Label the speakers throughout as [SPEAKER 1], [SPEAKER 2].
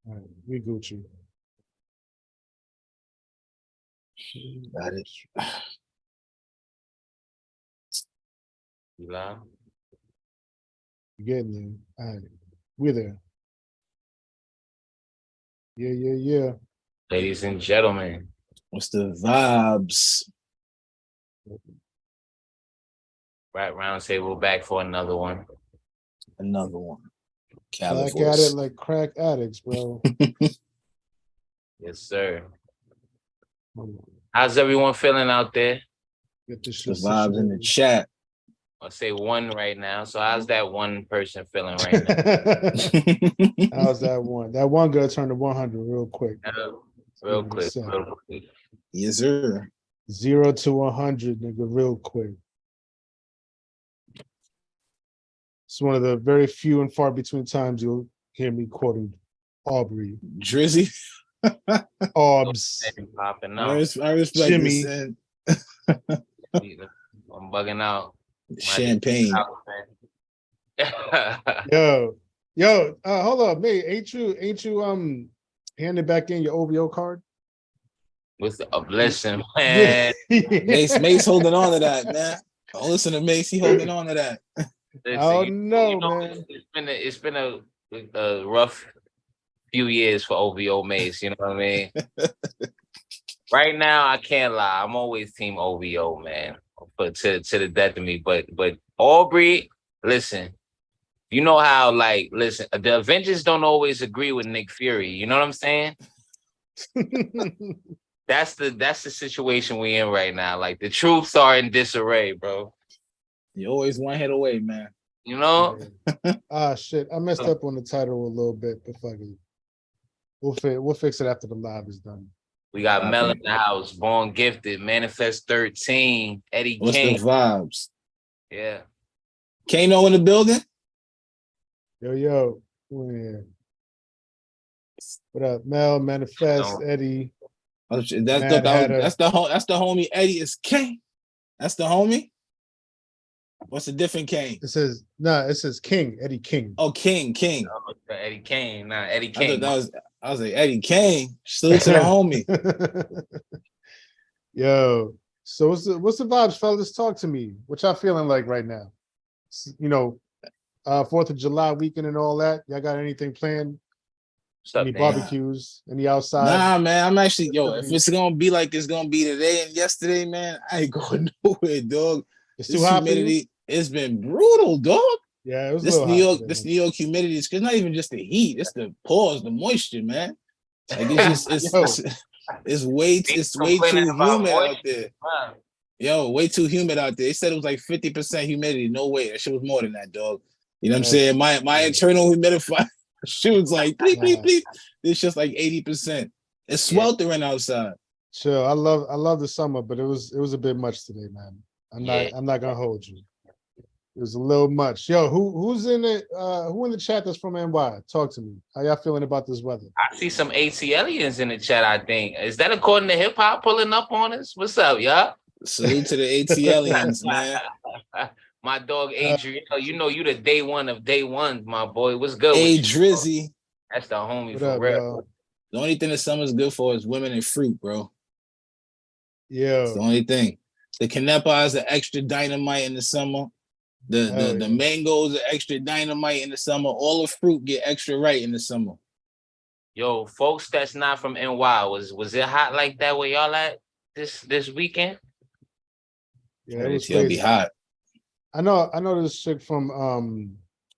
[SPEAKER 1] All right, we Gucci.
[SPEAKER 2] Got it.
[SPEAKER 3] You know?
[SPEAKER 1] You getting there? All right, we're there. Yeah.
[SPEAKER 3] Ladies and gentlemen,
[SPEAKER 2] What's the vibes?
[SPEAKER 3] right Roundtable back for another one.
[SPEAKER 2] Another one.
[SPEAKER 1] Back at it like crack addicts, bro.
[SPEAKER 3] Yes, sir. How's everyone feeling out there?
[SPEAKER 1] Get this
[SPEAKER 2] The
[SPEAKER 1] shit
[SPEAKER 2] vibes in the
[SPEAKER 1] situated.
[SPEAKER 2] chat.
[SPEAKER 3] I'll say one right now. So how's that one person feeling right now?
[SPEAKER 1] How's that one? That one gonna turn to 100 real quick.
[SPEAKER 3] Real quick.
[SPEAKER 2] Yes, sir.
[SPEAKER 1] 0 to 100, nigga, real quick. It's one of the very few and far between times you'll hear me quoting Aubrey.
[SPEAKER 2] Drizzy.
[SPEAKER 1] Aubs.
[SPEAKER 3] Popping
[SPEAKER 2] I
[SPEAKER 3] out.
[SPEAKER 2] respect
[SPEAKER 1] Jimmy.
[SPEAKER 2] this.
[SPEAKER 3] I'm bugging out.
[SPEAKER 2] Champagne.
[SPEAKER 1] Yo, hold up, mate. Ain't you handing back in your OVO card?
[SPEAKER 3] With a blessing, man.
[SPEAKER 2] Mace holding on to that, man. Oh, listen to Mace, he holding on to that.
[SPEAKER 3] Listen,
[SPEAKER 1] Oh
[SPEAKER 3] you
[SPEAKER 1] no,
[SPEAKER 3] know,
[SPEAKER 1] man.
[SPEAKER 3] It's been a rough few years for OVO Mace. You know what I mean? Right now, I can't lie. I'm always team OVO, man. But to the death of me. But Aubrey, listen. You know how listen, the Avengers don't always agree with Nick Fury. You know what I'm saying? That's the situation we in right now. Like the troops are in disarray, bro.
[SPEAKER 2] You always one hit away, man.
[SPEAKER 3] You know?
[SPEAKER 1] Shit. I messed up on the title a little bit, but fuck it. We'll fix it after the live is done.
[SPEAKER 3] We got Mel in the house, Born Gifted, Manifest 13, Eddie
[SPEAKER 2] What's
[SPEAKER 3] King.
[SPEAKER 2] the vibes?
[SPEAKER 3] Yeah.
[SPEAKER 2] Kano in the building?
[SPEAKER 1] Yo. Yeah. What up, Mel, Manifest, Eddie.
[SPEAKER 2] That's the homie Eddie is King. That's the homie. What's a different King?
[SPEAKER 1] It says King, Eddie King.
[SPEAKER 2] Oh, King.
[SPEAKER 3] Oh, Eddie King, Eddie King.
[SPEAKER 2] I was like Eddie King. Salute to the homie.
[SPEAKER 1] Yo, so what's the vibes, fellas? Talk to me. What y'all feeling like right now? 4th of July weekend and all that. Y'all got anything planned? Any barbecues? Any outside?
[SPEAKER 2] Nah, man. I'm actually, if it's gonna be like it's gonna be today and yesterday, man, I ain't going nowhere, dog.
[SPEAKER 1] It's too hot humidity.
[SPEAKER 2] For you? It's been brutal, dog.
[SPEAKER 1] Yeah, it was
[SPEAKER 2] this New York humidity is not even just the heat, it's the pause, the moisture, man. Like it's way too humid out there. Yo, way too humid out there. They said it was like 50% humidity. No way. That shit was more than that, dog. You know what I'm saying? My internal humidifier, she was like, bleep, bleep, bleep. It's just like 80%. It's sweltering outside.
[SPEAKER 1] Sure. I love the summer, but it was a bit much today, man. I'm not gonna hold you. It was a little much. Yo, who's in it? Who in the chat that's from NY? Talk to me. How y'all feeling about this weather?
[SPEAKER 3] I see some ATLians in the chat, I think. Is that according to hip hop pulling up on us? What's up, y'all?
[SPEAKER 2] Salute to the ATLians, man.
[SPEAKER 3] My dog Adriel, you the day one of day one, my boy. What's good?
[SPEAKER 2] Hey, Drizzy.
[SPEAKER 3] That's the homie
[SPEAKER 1] what
[SPEAKER 3] for
[SPEAKER 1] up,
[SPEAKER 3] real.
[SPEAKER 1] Yo?
[SPEAKER 2] The only thing that summer's good for is women and fruit, bro.
[SPEAKER 1] Yeah.
[SPEAKER 2] It's the only thing. The Canepa is an extra dynamite in the summer. The mangoes are extra dynamite in the summer. All the fruit get extra right in the summer.
[SPEAKER 3] Yo, folks that's not from NY, was it hot like that where y'all at this weekend?
[SPEAKER 1] Yeah, it was
[SPEAKER 2] crazy. Be hot.
[SPEAKER 1] I know this chick from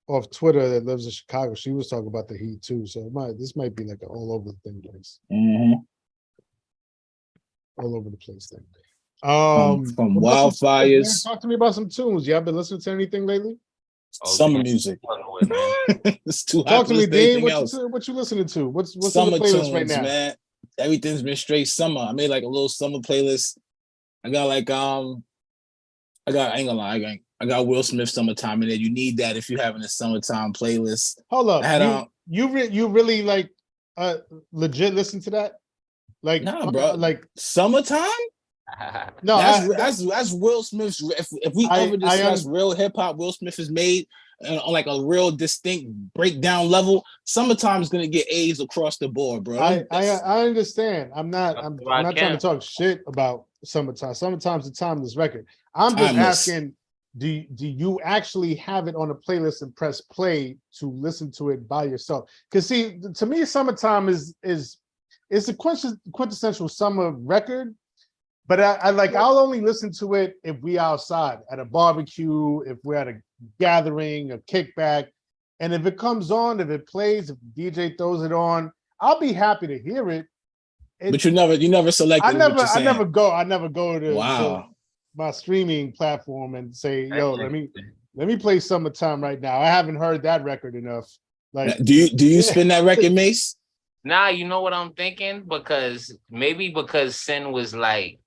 [SPEAKER 1] off Twitter that lives in Chicago. She was talking about the heat too. So this might be like an all over the thing place.
[SPEAKER 2] Mm-hmm.
[SPEAKER 1] All over the place thing.
[SPEAKER 2] From wildfires.
[SPEAKER 1] Talk to me about some tunes. Y'all been listening to anything lately?
[SPEAKER 2] Summer music. It's too hot.
[SPEAKER 1] Talk to me, Dean. What you listening to? What's
[SPEAKER 2] summer
[SPEAKER 1] on the playlist
[SPEAKER 2] tunes,
[SPEAKER 1] right now?
[SPEAKER 2] Man. Everything's been straight summer. I made like a little summer playlist. I got like I ain't gonna lie, I got Will Smith Summertime in there. You need that if you're having a summertime playlist.
[SPEAKER 1] Hold up. You really like legit listen to that? Like
[SPEAKER 2] nah, bro.
[SPEAKER 1] Like
[SPEAKER 2] summertime?
[SPEAKER 1] No,
[SPEAKER 2] that's Will Smith's. If we ever discuss real hip hop Will Smith has made, on like a real distinct breakdown level, Summertime's gonna get A's across the board, bro.
[SPEAKER 1] I understand. I'm not trying to talk shit about Summertime. Summertime's a timeless record. I'm just asking, do you actually have it on a playlist and press play to listen to it by yourself? Because see, to me, Summertime is a quintessential summer record. But I'll only listen to it if we outside at a barbecue, if we're at a gathering, a kickback, and if it comes on, if it plays, if the DJ throws it on, I'll be happy to hear it.
[SPEAKER 2] But you never select.
[SPEAKER 1] I never go to,
[SPEAKER 2] wow.
[SPEAKER 1] to my streaming platform and say, yo, let me play Summertime right now. I haven't heard that record enough. Like,
[SPEAKER 2] do you spin that record, Mace?
[SPEAKER 3] Nah, you know what I'm thinking? Because Sin was like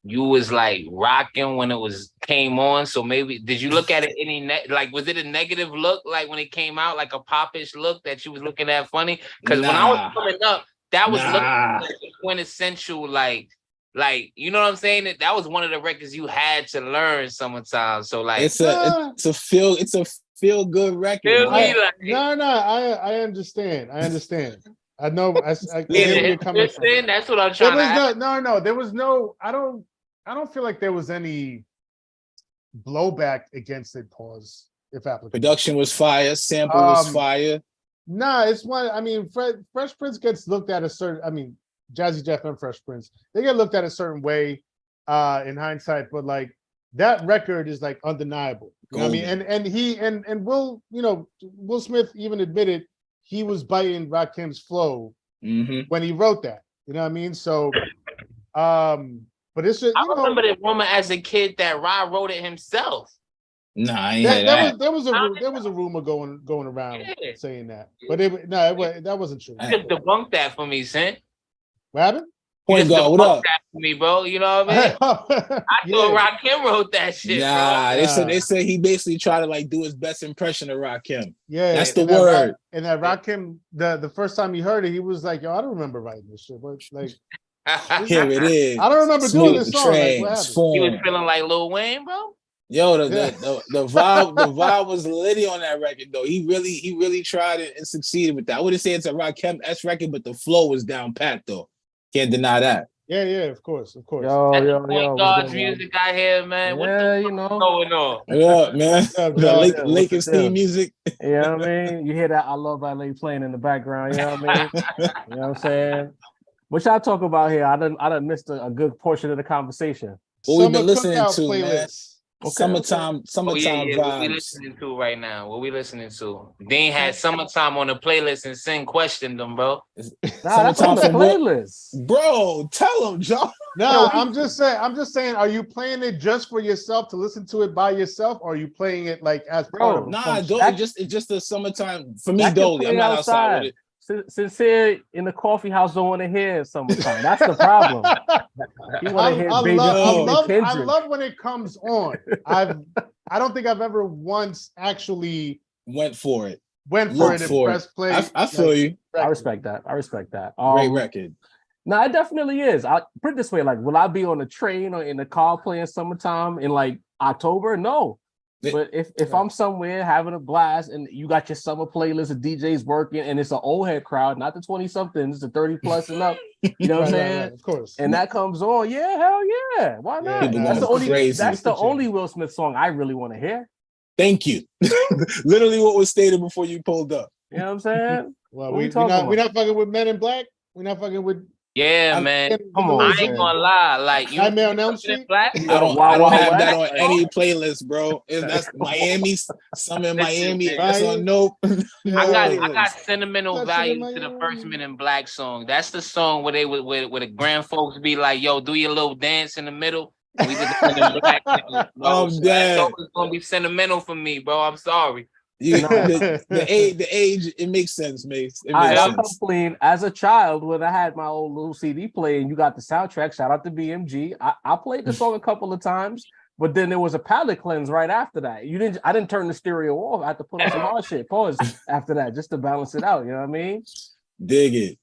[SPEAKER 3] you was like rocking when it came on. So maybe did you look at it was it a negative look like when it came out, like a popish look that you was looking at funny? Because when I was coming up, that was looking like a quintessential like you know what I'm saying? That was one of the records you had to learn sometimes. So like
[SPEAKER 2] it's a feel good record.
[SPEAKER 1] I understand. I know. I get where you're coming from.
[SPEAKER 3] That's what I'm trying to.
[SPEAKER 1] There was no. I don't feel like there was any blowback against it. Pause. If applicable.
[SPEAKER 2] Production was fire. Sample was fire.
[SPEAKER 1] Nah, it's one. I mean, Fresh Prince gets looked at a certain. I mean, Jazzy Jeff and Fresh Prince, they get looked at a certain way in hindsight, but like that record is like undeniable. You know what I mean? And Will Smith even admitted he was biting Rakim's flow when he wrote that. You know what I mean? So, but it's just,
[SPEAKER 3] I remember the rumor as a kid that Ra wrote it himself.
[SPEAKER 2] Nah,
[SPEAKER 1] there was a rumor going around saying that, but that wasn't true.
[SPEAKER 3] You just debunked that for me, Sin.
[SPEAKER 1] What happened?
[SPEAKER 2] Point guard, what up?
[SPEAKER 3] That for me, bro. You know what I mean? I thought Rakim wrote that shit.
[SPEAKER 2] Nah, bro. They said he basically tried to like do his best impression of Rakim.
[SPEAKER 1] Yeah,
[SPEAKER 2] that's the word.
[SPEAKER 1] And that Rakim, the first time he heard it, he was like, "Yo, I don't remember writing this shit." But like,
[SPEAKER 2] here it is.
[SPEAKER 1] I don't remember doing this song. Like, what happened?
[SPEAKER 3] He was feeling like Lil Wayne, bro.
[SPEAKER 2] Yo, the vibe was litty on that record though. He really tried it and succeeded with that. I wouldn't say it's a Rakim-esque record, but the flow was down pat though. Can't deny that.
[SPEAKER 1] Yeah, of course.
[SPEAKER 3] Yo, God's music out here, man. What the fuck going on?
[SPEAKER 2] Yeah, man. The Lakers theme music.
[SPEAKER 4] You know what I mean? You hear that I Love LA playing in the background, you know what I mean? You know what I'm saying? What y'all talk about here? I done missed a good portion of the conversation.
[SPEAKER 2] What we've been listening to, man. Summertime
[SPEAKER 3] vibes. What we listening to right now? What we listening to? Dean had Summertime on the playlist and Sin questioned them, bro.
[SPEAKER 4] That's on the playlist.
[SPEAKER 2] Bro, tell him, John.
[SPEAKER 1] No, I'm just saying, are you playing it just for yourself to listen to it by yourself, or are you playing it like as part of
[SPEAKER 2] it's just a Summertime for me, Dolly. I'm not outside with it.
[SPEAKER 4] Sincere in the coffee house don't want to hear Summertime. That's the problem. You want to hear Baby
[SPEAKER 1] I love when it comes on. I don't think I've ever once actually
[SPEAKER 2] went for it.
[SPEAKER 1] And press play.
[SPEAKER 2] I feel you.
[SPEAKER 4] I respect that.
[SPEAKER 2] Great record.
[SPEAKER 4] No, it definitely is. I put it this way: like, will I be on the train or in the car playing Summertime in like October? No. But if I'm somewhere having a blast and you got your summer playlist of DJs working and it's an old head crowd, not the 20-somethings, it's the 30 plus and up, you know what I'm saying?
[SPEAKER 1] Right, of course.
[SPEAKER 4] And that comes on, hell yeah. Why not? That's the only Will Smith song I really want to hear.
[SPEAKER 2] Thank you. Literally what was stated before you pulled up.
[SPEAKER 4] You know what I'm saying?
[SPEAKER 1] Well, we're not fucking with Men in Black. We're not fucking with.
[SPEAKER 3] Yeah, man. Come on, I ain't gonna lie. Like you,
[SPEAKER 1] Nightmare on Elm Street.
[SPEAKER 3] Black?
[SPEAKER 2] I don't have that on any playlist, bro. That's Miami. Some in Miami. That's on Nope.
[SPEAKER 3] I got sentimental value to the first Men in Black song. That's the song where they where the grand folks be like, "Yo, do your little dance in the middle." We did the Men in Black. That song is gonna be sentimental for me, bro. I'm sorry.
[SPEAKER 2] The age, it makes sense, Mace.
[SPEAKER 4] I'll come clean. As a child, when I had my old little CD player and you got the soundtrack, shout out to BMG. I played the song a couple of times, but then there was a palate cleanse right after that. I didn't turn the stereo off. I had to put on some hard shit. Pause after that just to balance it out. You know what I mean?
[SPEAKER 2] Dig it.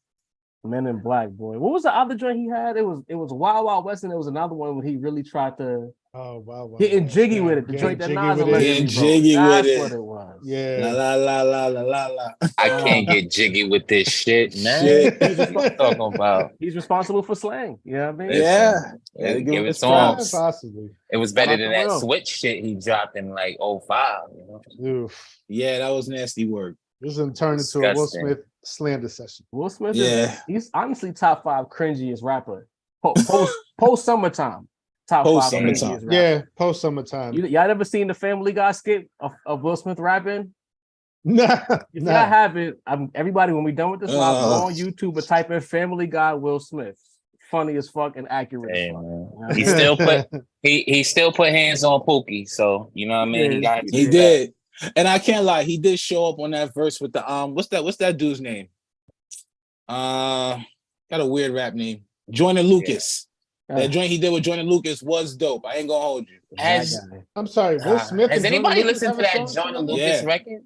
[SPEAKER 4] Men in Black, boy. What was the other joint he had? It was Wild Wild West, and there was another one when he really tried to
[SPEAKER 1] Oh wow.
[SPEAKER 4] Getting jiggy with it. The
[SPEAKER 1] Getting
[SPEAKER 4] joint that
[SPEAKER 1] jiggy
[SPEAKER 4] Nas
[SPEAKER 1] with it.
[SPEAKER 4] allegedly
[SPEAKER 2] Getting
[SPEAKER 4] wrote.
[SPEAKER 2] jiggy with
[SPEAKER 4] That's
[SPEAKER 2] it.
[SPEAKER 4] what it was.
[SPEAKER 1] Yeah.
[SPEAKER 2] La la la la la la.
[SPEAKER 3] I can't get jiggy with this shit, man.
[SPEAKER 2] Shit.
[SPEAKER 3] What you talking about?
[SPEAKER 4] He's responsible for slang. You know what I mean?
[SPEAKER 2] Yeah.
[SPEAKER 3] Listen,
[SPEAKER 2] Give him
[SPEAKER 3] it
[SPEAKER 2] his
[SPEAKER 3] to him.
[SPEAKER 2] props.
[SPEAKER 1] Possibly.
[SPEAKER 3] It was better
[SPEAKER 4] Shout
[SPEAKER 3] than
[SPEAKER 4] out
[SPEAKER 3] that
[SPEAKER 4] to Will.
[SPEAKER 3] Switch shit he dropped in like 05. You know?
[SPEAKER 1] Oof.
[SPEAKER 2] Yeah, that was nasty work.
[SPEAKER 1] This is gonna turn into a Will
[SPEAKER 3] Disgusting.
[SPEAKER 1] Smith slander session.
[SPEAKER 4] Will Smith
[SPEAKER 2] Yeah.
[SPEAKER 4] he's honestly top 5 cringiest rapper. Post summertime. Top 5
[SPEAKER 2] Post summertime.
[SPEAKER 4] cringiest rapper.
[SPEAKER 1] Yeah, post summertime.
[SPEAKER 4] Y'all ever seen the Family Guy skit of Will Smith rapping?
[SPEAKER 1] Nah,
[SPEAKER 4] If y'all haven't, everybody, when we done with this live, go on YouTube and type in Family Guy Will Smith. Funny as fuck and accurate
[SPEAKER 3] Hey,
[SPEAKER 4] as fuck.
[SPEAKER 3] man. He still put he still put hands on Pookie, so you know what I mean.
[SPEAKER 2] He did, and I can't lie, he did show up on that verse with the what's that dude's name? Got a weird rap name. Jordan Lucas. That joint he did with Jordan Lucas was dope. I ain't gonna hold you.
[SPEAKER 1] I'm sorry, Will Smith.
[SPEAKER 3] Has
[SPEAKER 1] and Jordan
[SPEAKER 3] anybody
[SPEAKER 1] Lucas
[SPEAKER 3] listened to
[SPEAKER 1] have a
[SPEAKER 3] that
[SPEAKER 1] song
[SPEAKER 3] Jordan
[SPEAKER 1] together?
[SPEAKER 3] Lucas
[SPEAKER 2] Yeah.
[SPEAKER 3] record?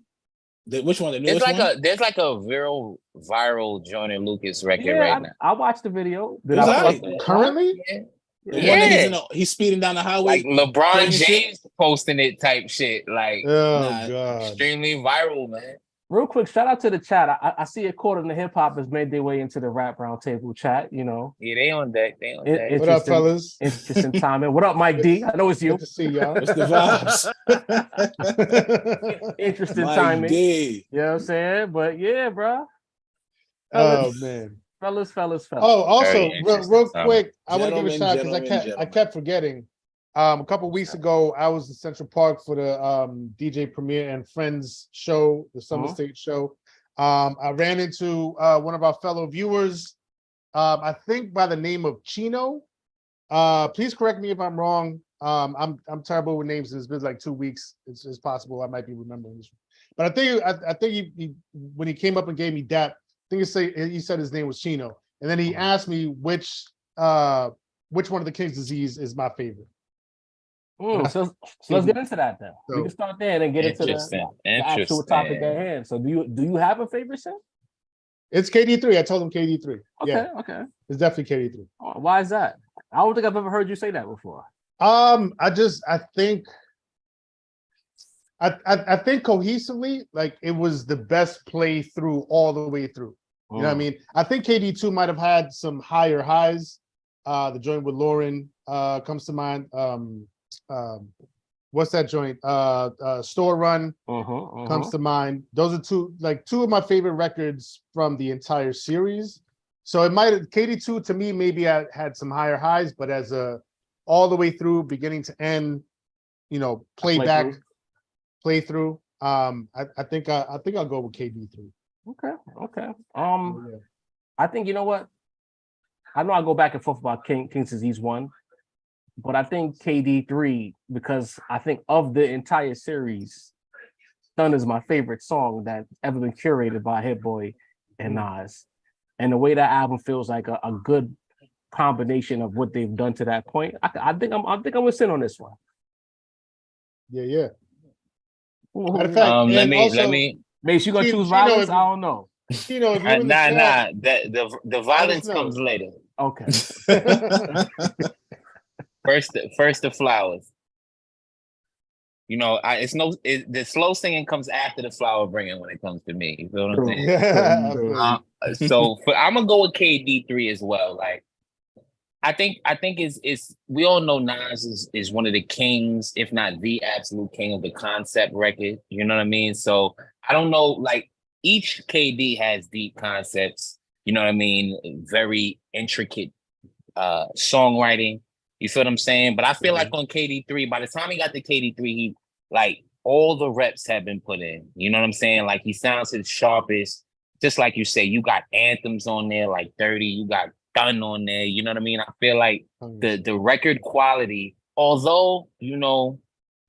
[SPEAKER 2] Which one? The
[SPEAKER 3] There's
[SPEAKER 2] newest
[SPEAKER 3] like
[SPEAKER 2] one?
[SPEAKER 3] there's like a viral Jordan Lucas record right now.
[SPEAKER 4] I watched the video.
[SPEAKER 2] It was alright.
[SPEAKER 1] Currently?
[SPEAKER 3] Yeah.
[SPEAKER 2] The one that he's speeding down the highway.
[SPEAKER 3] Like LeBron
[SPEAKER 2] Crazy
[SPEAKER 3] James posting it type shit. Like
[SPEAKER 1] Oh god.
[SPEAKER 3] extremely viral, man.
[SPEAKER 4] Real quick, shout out to the chat. I see a quarter of the hip hop has made their way into the rap roundtable chat. You know,
[SPEAKER 3] Yeah, they on deck. They on deck.
[SPEAKER 1] What up, fellas?
[SPEAKER 4] Interesting timing. What up, Mike D? I know it's you.
[SPEAKER 1] Good to see y'all.
[SPEAKER 2] What's the vibes?
[SPEAKER 4] Interesting
[SPEAKER 2] Mike
[SPEAKER 4] timing.
[SPEAKER 2] D.
[SPEAKER 4] You know what I'm saying? But yeah, bro.
[SPEAKER 1] Oh man.
[SPEAKER 4] Fellas.
[SPEAKER 1] Oh, also,
[SPEAKER 3] Very
[SPEAKER 1] real
[SPEAKER 3] interesting
[SPEAKER 1] quick, I want to give a shout
[SPEAKER 2] Gentlemen,
[SPEAKER 1] because I kept forgetting. A couple weeks ago, I was in Central Park for the DJ Premier and Friends show, the Summer State show. I ran into one of our fellow viewers, I think by the name of Chino. Please correct me if I'm wrong. I'm terrible with names. It's been like 2 weeks. It's possible I might be remembering this, but I think he when he came up and gave me dap, I think he said his name was Chino, and then he asked me which one of the King's Disease is my favorite.
[SPEAKER 4] So let's get into that then. We can start there and then get into the actual topic at hand. So do you have a favorite set?
[SPEAKER 1] It's KD3. I told him KD3.
[SPEAKER 4] Okay.
[SPEAKER 1] It's definitely KD3.
[SPEAKER 4] Why is that? I don't think I've ever heard you say that before.
[SPEAKER 1] I think cohesively, like it was the best playthrough all the way through. You know what I mean? I think KD2 might have had some higher highs. The joint with Lauren comes to mind. What's that joint? Store Run comes to mind. Those are two of my favorite records from the entire series. So it might have KD2 to me maybe had some higher highs, but as a all the way through, beginning to end, you know, playthrough. I think I'll go with KD3.
[SPEAKER 4] Okay. I think you know what? I know I go back and forth about King's Disease 1, but I think KD3, because I think of the entire series, Stun is my favorite song that's ever been curated by Hit-Boy and Nas. And the way that album feels like a good combination of what they've done to that point, I think I'm gonna sit on this one.
[SPEAKER 1] Yeah.
[SPEAKER 3] Matter of fact, let me.
[SPEAKER 4] Mace, you gonna choose violence? I don't know.
[SPEAKER 1] You know, if you're in the chat,
[SPEAKER 3] the violence comes later.
[SPEAKER 4] Okay.
[SPEAKER 3] First the flowers. You know, the slow singing comes after the flower bringing when it comes to me. You feel what I'm saying?
[SPEAKER 1] Yeah.
[SPEAKER 3] So I'm gonna go with KD3 as well. Like, I think it's we all know Nas is one of the kings, if not the absolute king of the concept record. You know what I mean? So I don't know, like each KD has deep concepts. You know what I mean? Very intricate songwriting. You feel what I'm saying? But I feel like on KD3, by the time he got to KD3, he like all the reps have been put in. You know what I'm saying? Like he sounds his sharpest. Just like you say, you got anthems on there like 30, you got Done on there. You know what I mean? I feel like the record quality, although, you know,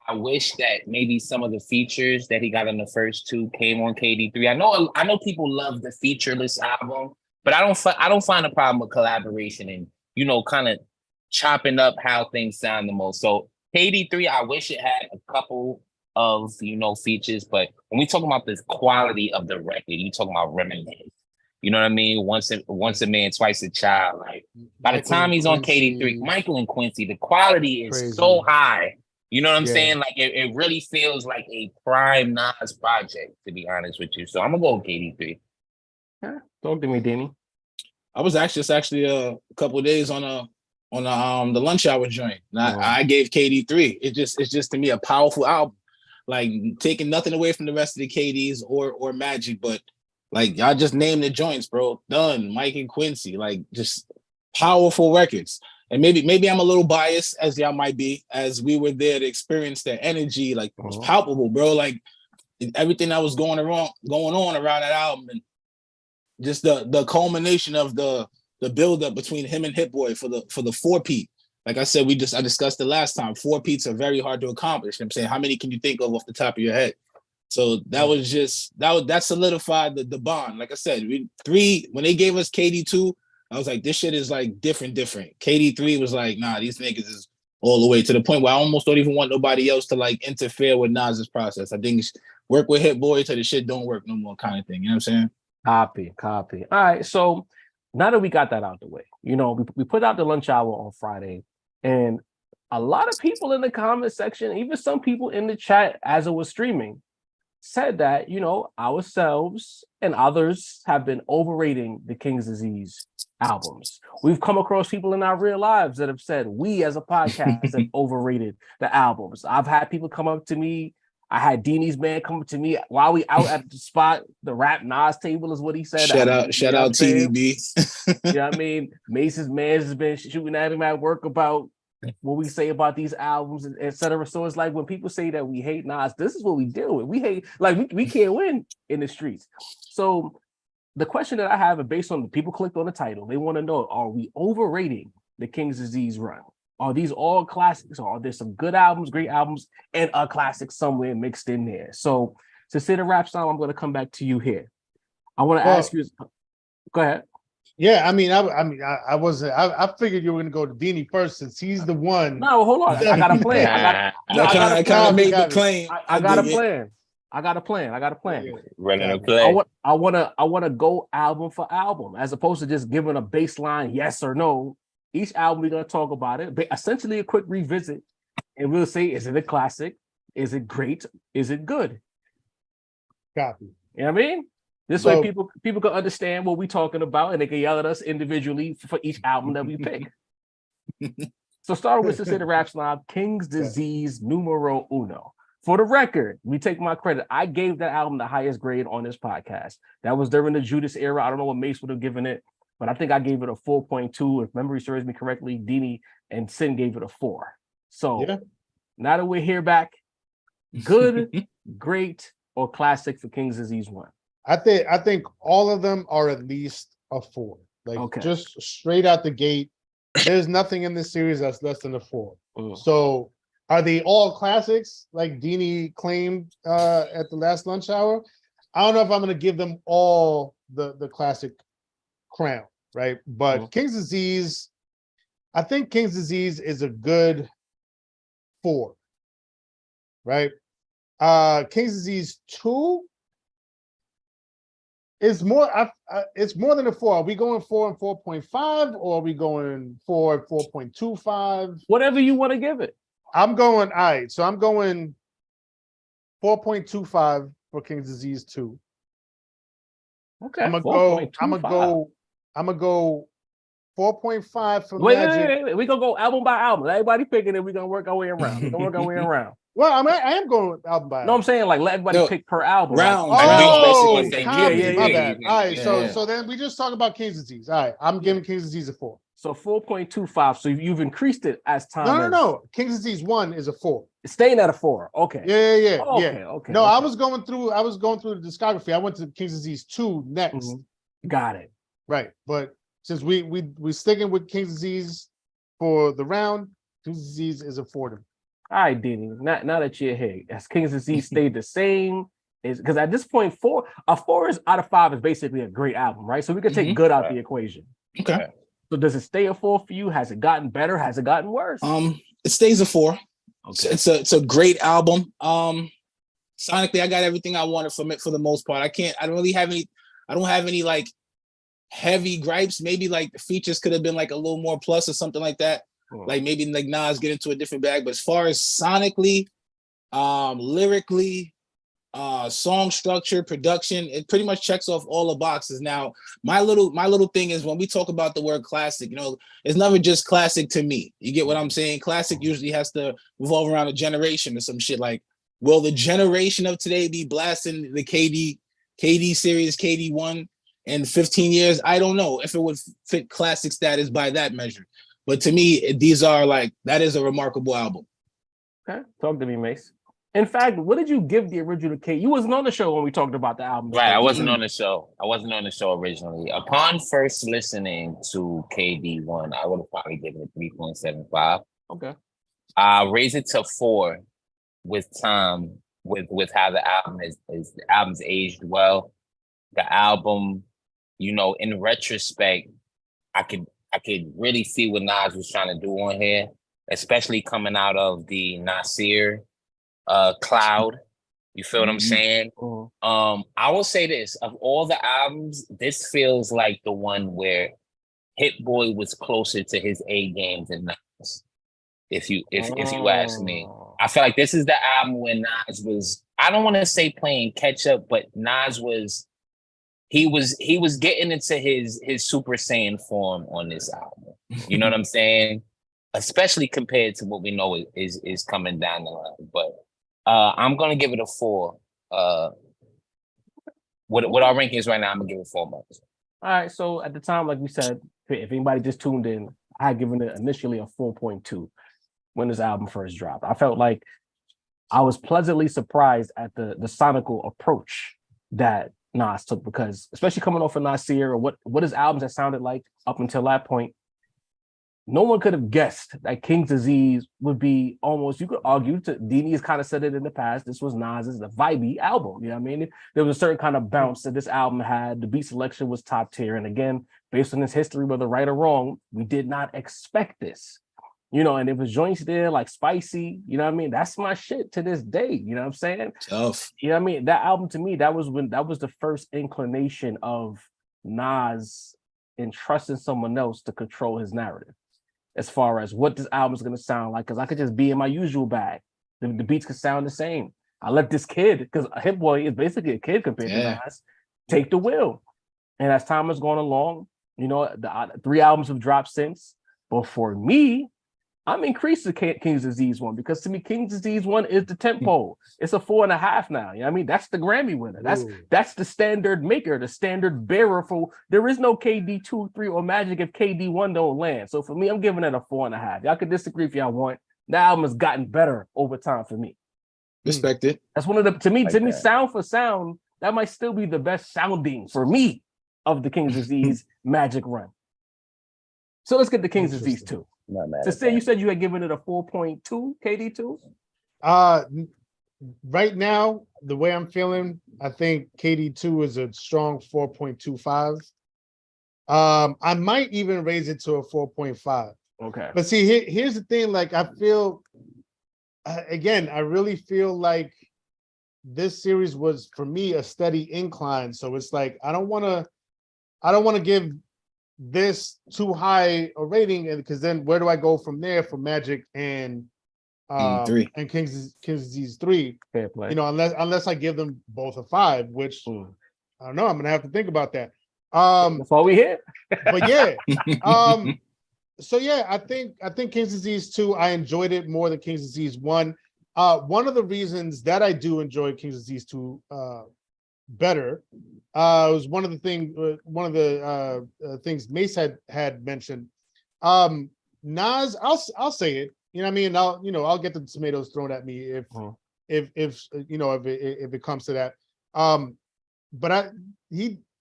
[SPEAKER 3] I wish that maybe some of the features that he got on the first two came on KD3. I know people love the featureless album, but I don't find a problem with collaboration and, you know, kind of chopping up how things sound the most. So KD3, I wish it had a couple of, you know, features, but when we talk about the quality of the record, you talking about Reminisce, You know what I mean? Once a man, twice a child. Like by the time he's on KD3, Michael and Quincy, the quality is so high. You know what I'm saying? Like it really feels like a prime Nas project, to be honest with you. So I'm gonna go with KD3.
[SPEAKER 4] Talk to me, Danny.
[SPEAKER 2] I was actually a couple of days on the lunch hour joint. And I gave KD3. It's just to me a powerful album. Like taking nothing away from the rest of the KDs or Magic, but like y'all just named the joints, bro. Done. Mike and Quincy, like just powerful records. And maybe I'm a little biased, as y'all might be, as we were there to experience their energy. Like it was palpable, bro. Like everything that was going on around that album, and just the culmination of the buildup between him and Hit-Boy for the 4-peat. Like I said, I discussed it last time. 4-peats are very hard to accomplish. You know what I'm saying, how many can you think of off the top of your head? So that solidified the bond. Like I said, when they gave us KD2, I was like, this shit is like different. KD3 was like, nah, these niggas is all the way to the point where I almost don't even want nobody else to like interfere with Nas's process. I think work with Hit-Boy till the shit don't work no more kind of thing. You know what I'm saying?
[SPEAKER 4] Copy. All right. So now that we got that out the way, we put out the lunch hour on Friday, and a lot of people in the comment section, even some people in the chat as it was streaming, said that, ourselves and others have been overrating the King's Disease albums. We've come across people in our real lives that have said we as a podcast have overrated the albums. I've had people come up to me. I had Deanie's man come up to me while we out at the spot. The rap Nas table is what he said.
[SPEAKER 2] Shout out TDB.
[SPEAKER 4] You know what I mean? Mace's man has been shooting at him at work about what we say about these albums, etc. So it's like when people say that we hate Nas, this is what we deal with. We hate, like we can't win in the streets. So the question that I have is based on the people clicked on the title. They want to know, are we overrating the King's Disease run? Are these all classics, or are there some good albums, great albums, and a classic somewhere mixed in there? So to say the rap style, I'm going to come back to you here. I want to ask you. Go ahead.
[SPEAKER 1] Yeah, I figured you were gonna go to Deanie first since he's the one.
[SPEAKER 4] No, hold on. I got a plan.
[SPEAKER 2] I kind of made the claim.
[SPEAKER 4] I got a plan. I got a plan.
[SPEAKER 3] Running a play.
[SPEAKER 4] I want to go album for album, as opposed to just giving a baseline yes or no. Each album we're gonna talk about it, but essentially a quick revisit, and we'll say, is it a classic? Is it great? Is it good?
[SPEAKER 1] Copy.
[SPEAKER 4] You know what I mean? This way people can understand what we're talking about, and they can yell at us individually for each album that we pick. So starting with the Rap Snob, King's Disease numero uno. For the record, we take my credit. I gave that album the highest grade on this podcast. That was during the Judas era. I don't know what Mace would have given it, but I think I gave it a 4.2. If memory serves me correctly, Deanie and Sin gave it a 4. So now that we're here back, good, great, or classic for King's Disease 1?
[SPEAKER 1] I think all of them are at least a 4. Like just straight out the gate, there's nothing in this series that's less than a 4. So are they all classics like Deanie claimed at the last lunch hour? I don't know if I'm going to give them all the classic crown, right? But King's Disease, I think King's Disease is a good 4, right? King's Disease 2 is more. It's more than a 4. Are we going 4 and 4.5, or are we going 4 and 4.25?
[SPEAKER 4] Whatever you want to give it.
[SPEAKER 1] I'm going. All right, so I'm going 4.25 for King's Disease 2.
[SPEAKER 4] Okay.
[SPEAKER 1] I'm gonna go 4.5 for Magic.
[SPEAKER 4] Wait. We gonna go album by album. Everybody picking it. We're gonna work our way around.
[SPEAKER 1] Well, I am going album by album.
[SPEAKER 4] No, I'm saying like let everybody pick per album.
[SPEAKER 2] Round.
[SPEAKER 1] Oh,
[SPEAKER 2] basically
[SPEAKER 1] my bad. All right, so then we just talk about King's Disease. All right, I'm giving King's Disease a 4.
[SPEAKER 4] So 4.25. So you've increased it as time.
[SPEAKER 1] No. King's Disease 1 is a 4.
[SPEAKER 4] It's staying at a 4. Okay.
[SPEAKER 1] Yeah.
[SPEAKER 4] Okay.
[SPEAKER 1] No, I was going through the discography. I went to King's Disease 2 next.
[SPEAKER 4] Mm-hmm. Got it.
[SPEAKER 1] Right, but since we sticking with King's Disease for the round, King's Disease is a 4.
[SPEAKER 4] All right, Deanie. Now that you're here, has King's Disease stayed the same? Is because at this point, 4 is out of 5 is basically a great album, right? So we can take good out the equation.
[SPEAKER 2] Okay.
[SPEAKER 4] So does it stay a 4 for you? Has it gotten better? Has it gotten worse?
[SPEAKER 2] It stays a 4.
[SPEAKER 4] Okay.
[SPEAKER 2] It's a great album. Sonically, I got everything I wanted from it for the most part. I don't have any like heavy gripes. Maybe like the features could have been like a little more plus or something like that. Like maybe like Nas get into a different bag. But as far as sonically, lyrically, song structure, production, it pretty much checks off all the boxes. Now, my little thing is when we talk about the word classic, it's never just classic to me. You get what I'm saying? Classic usually has to revolve around a generation or some shit. Like, will the generation of today be blasting the KD series, KD1 in 15 years? I don't know if it would fit classic status by that measure. But to me, these are like, that is a remarkable album.
[SPEAKER 4] Okay, talk to me, Mace. In fact, what did you give the original K? You wasn't on the show when we talked about the album.
[SPEAKER 3] Right, I wasn't on the show. Originally. Upon first listening to KD1, I would have probably given it 3.75.
[SPEAKER 4] Okay.
[SPEAKER 3] I raised it to 4 with time, with how the album the album's aged well. The album, in retrospect, I could really see what Nas was trying to do on here, especially coming out of the Nasir cloud. You feel what I'm saying? I will say this: of all the albums, this feels like the one where Hit-Boy was closer to his A game than Nas. If you ask me, I feel like this is the album when Nas was, I don't want to say playing catch up, but Nas was he was getting into his Super Saiyan form on this album. You know what I'm saying? Especially compared to what we know is coming down the line. But I'm gonna give it a 4. What our ranking is right now, I'm gonna give it 4 months.
[SPEAKER 4] All right. So at the time, like we said, if anybody just tuned in, I had given it initially a 4.2 when this album first dropped. I felt like I was pleasantly surprised at the sonical approach that Nas took, because especially coming off of Nasir or what his albums had sounded like up until that point, no one could have guessed that King's Disease would be almost, you could argue, Dini has kind of said it in the past, this was Nas's the vibey album. You know what I mean? There was a certain kind of bounce that this album had. The beat selection was top tier. And again, based on his history, whether right or wrong, we did not expect this. And if it was joints there like Spicy, you know what I mean? That's my shit to this day. You know what I'm saying?
[SPEAKER 2] Tough.
[SPEAKER 4] You know what I mean? That album to me, that was the first inclination of Nas entrusting someone else to control his narrative as far as what this album is going to sound like. Because I could just be in my usual bag. The beats could sound the same. I let this kid, because Hit-Boy is basically a kid compared to Nas, take the wheel. And as time has gone along, the 3 albums have dropped since. But for me, I'm increased the King's Disease one, because to me, King's Disease one is the tempo. It's a 4.5 now. You know what I mean? That's the Grammy winner. That's the standard maker, the standard bearer for. There is no KD 2, 3, or Magic if KD 1 don't land. So for me, I'm giving it a 4.5. Y'all can disagree if y'all want. The album has gotten better over time for me.
[SPEAKER 2] Respect it.
[SPEAKER 4] That's one of the to me, sound for sound, that might still be the best sounding for me of the King's Disease Magic run. So let's get the King's Disease 2. So say you said you had given it a 4.2, KD2?
[SPEAKER 1] Right now, the way I'm feeling, I think KD2 is a strong 4.25. I might even raise it to a 4.5.
[SPEAKER 4] Okay.
[SPEAKER 1] But see, here's the thing, like I feel, again, I really feel like this series was, for me, a steady incline. So it's like, I don't want to give this too high a rating, and because then where do I go from there for Magic and
[SPEAKER 2] 3
[SPEAKER 1] and King's Disease 3?
[SPEAKER 4] Fair play.
[SPEAKER 1] Unless I give them both a 5, which I don't know. I'm gonna have to think about that.
[SPEAKER 4] That's all we hit.
[SPEAKER 1] But yeah, so yeah, I think King's Disease 2, I enjoyed it more than King's Disease 1. One of the reasons that I do enjoy King's Disease 2 better was one of the things Mace had mentioned. Nas, I'll say it. You know what I mean? I'll get the tomatoes thrown at me if it comes to that. But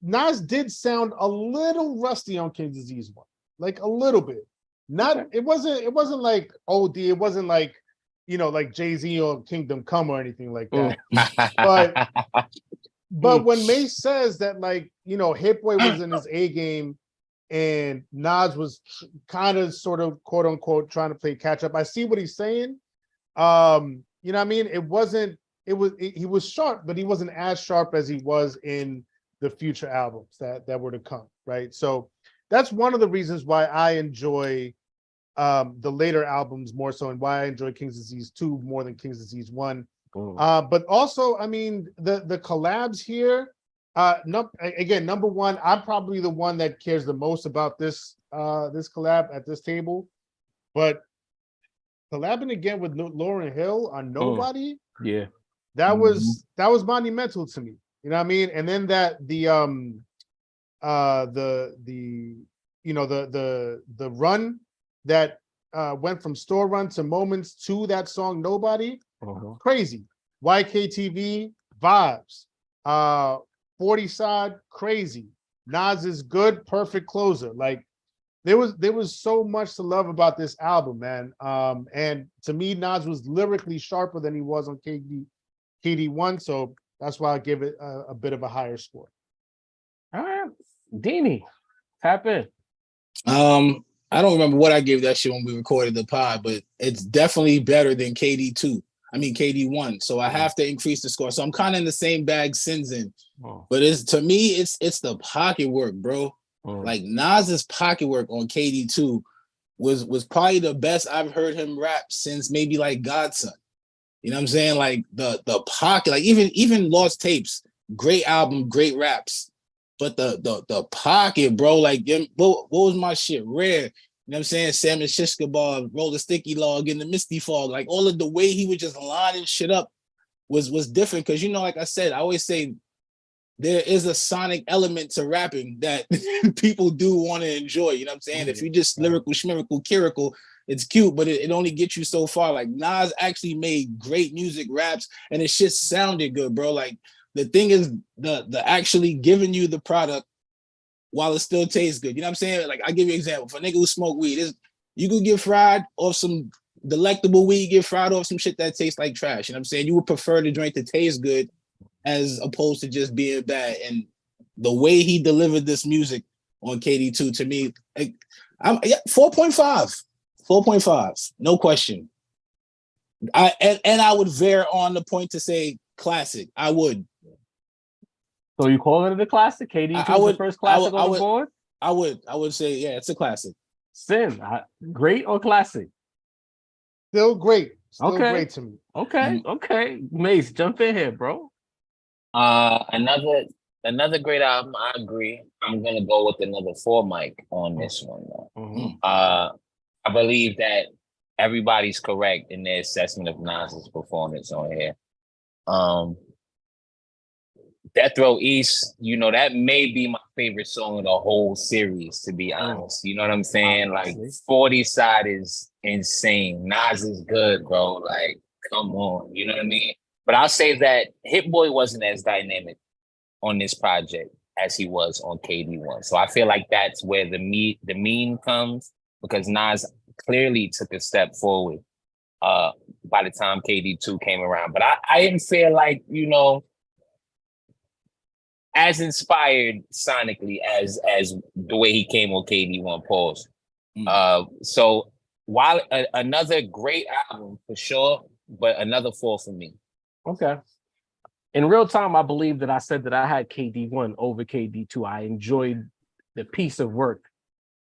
[SPEAKER 1] Nas did sound a little rusty on King's Disease 1, like a little bit. It wasn't like OD. It wasn't like like Jay-Z or Kingdom Come or anything like that. But when Mace says that, like, Hit-Boy was in his A game and Nas was kind of sort of quote unquote trying to play catch up, I see what he's saying. You know what I mean? He was sharp, but he wasn't as sharp as he was in the future albums that were to come, right? So that's one of the reasons why I enjoy the later albums more so, and why I enjoy King's Disease 2 more than King's Disease 1. But also, I mean, the collabs here, number one, I'm probably the one that cares the most about this this collab at this table, but collabing again with Lauryn Hill on Nobody, that was monumental to me. You know what I mean? And then the run that went from Store Run to Moments to that song Nobody, crazy. YKTV vibes, 40 Side crazy. Nas is good, perfect closer. Like there was so much to love about this album, man. And to me, Nas was lyrically sharper than he was on KD1, so that's why I give it a bit of a higher score.
[SPEAKER 4] All right, Deanie, tap in.
[SPEAKER 2] I don't remember what I gave that shit when we recorded the pod, but it's definitely better than KD2. I mean KD1. So I have to increase the score. So I'm kind of in the same bag Sin's in. But it's to me, it's the pocket work, bro. Like Nas's pocket work on KD2 was probably the best I've heard him rap since maybe like Godson. You know what I'm saying? Like the pocket, like even Lost Tapes, great album, great raps. But the pocket, bro, like what was my shit? Rare. You know what I'm saying? Sam and Shishka Bar, Roll the Sticky Log in the Misty Fog. Like all of the way he was just lining shit up was different. Cause you know, like I said, I always say there is a sonic element to rapping that people do want to enjoy. You know what I'm saying? If you just lyrical, schmirical, chirical, it's cute, but it only gets you so far. Like Nas actually made great music raps and it shit sounded good, bro. Like the thing is the actually giving you the product while it still tastes good. You know what I'm saying? Like I give you an example. For a nigga who smoke weed, you could get fried off some delectable weed, get fried off some shit that tastes like trash. You know what I'm saying? You would prefer the joint to taste good as opposed to just being bad. And the way he delivered this music on KD2 to me, like, I'm 4.5. 4.5, no question. I would veer on the point to say classic. I would.
[SPEAKER 4] So you calling it a classic? KD2 was the first classic on the board?
[SPEAKER 2] I would say, yeah, it's a classic.
[SPEAKER 4] Sin, great or classic?
[SPEAKER 1] Still great. Still great to me.
[SPEAKER 4] Okay. Mace, jump in here, bro.
[SPEAKER 3] Another great album. I agree. I'm gonna go with another 4 mic on this one, though. I believe that everybody's correct in their assessment of Nas's performance on here. Death Row East, you know, that may be my favorite song of the whole series, to be honest. You know what I'm saying? Like 40 Side is insane. Nas is good, bro. Like, come on. You know what I mean? But I'll say that Hit-Boy wasn't as dynamic on this project as he was on KD1. So I feel like that's where the mean comes, because Nas clearly took a step forward by the time KD2 came around. But I didn't feel like, you know, as inspired sonically as the way he came on KD1, pause. So while another great album for sure, but another 4 for me.
[SPEAKER 4] Okay. In real time, I believe that I said that I had KD1 over KD2. I enjoyed the piece of work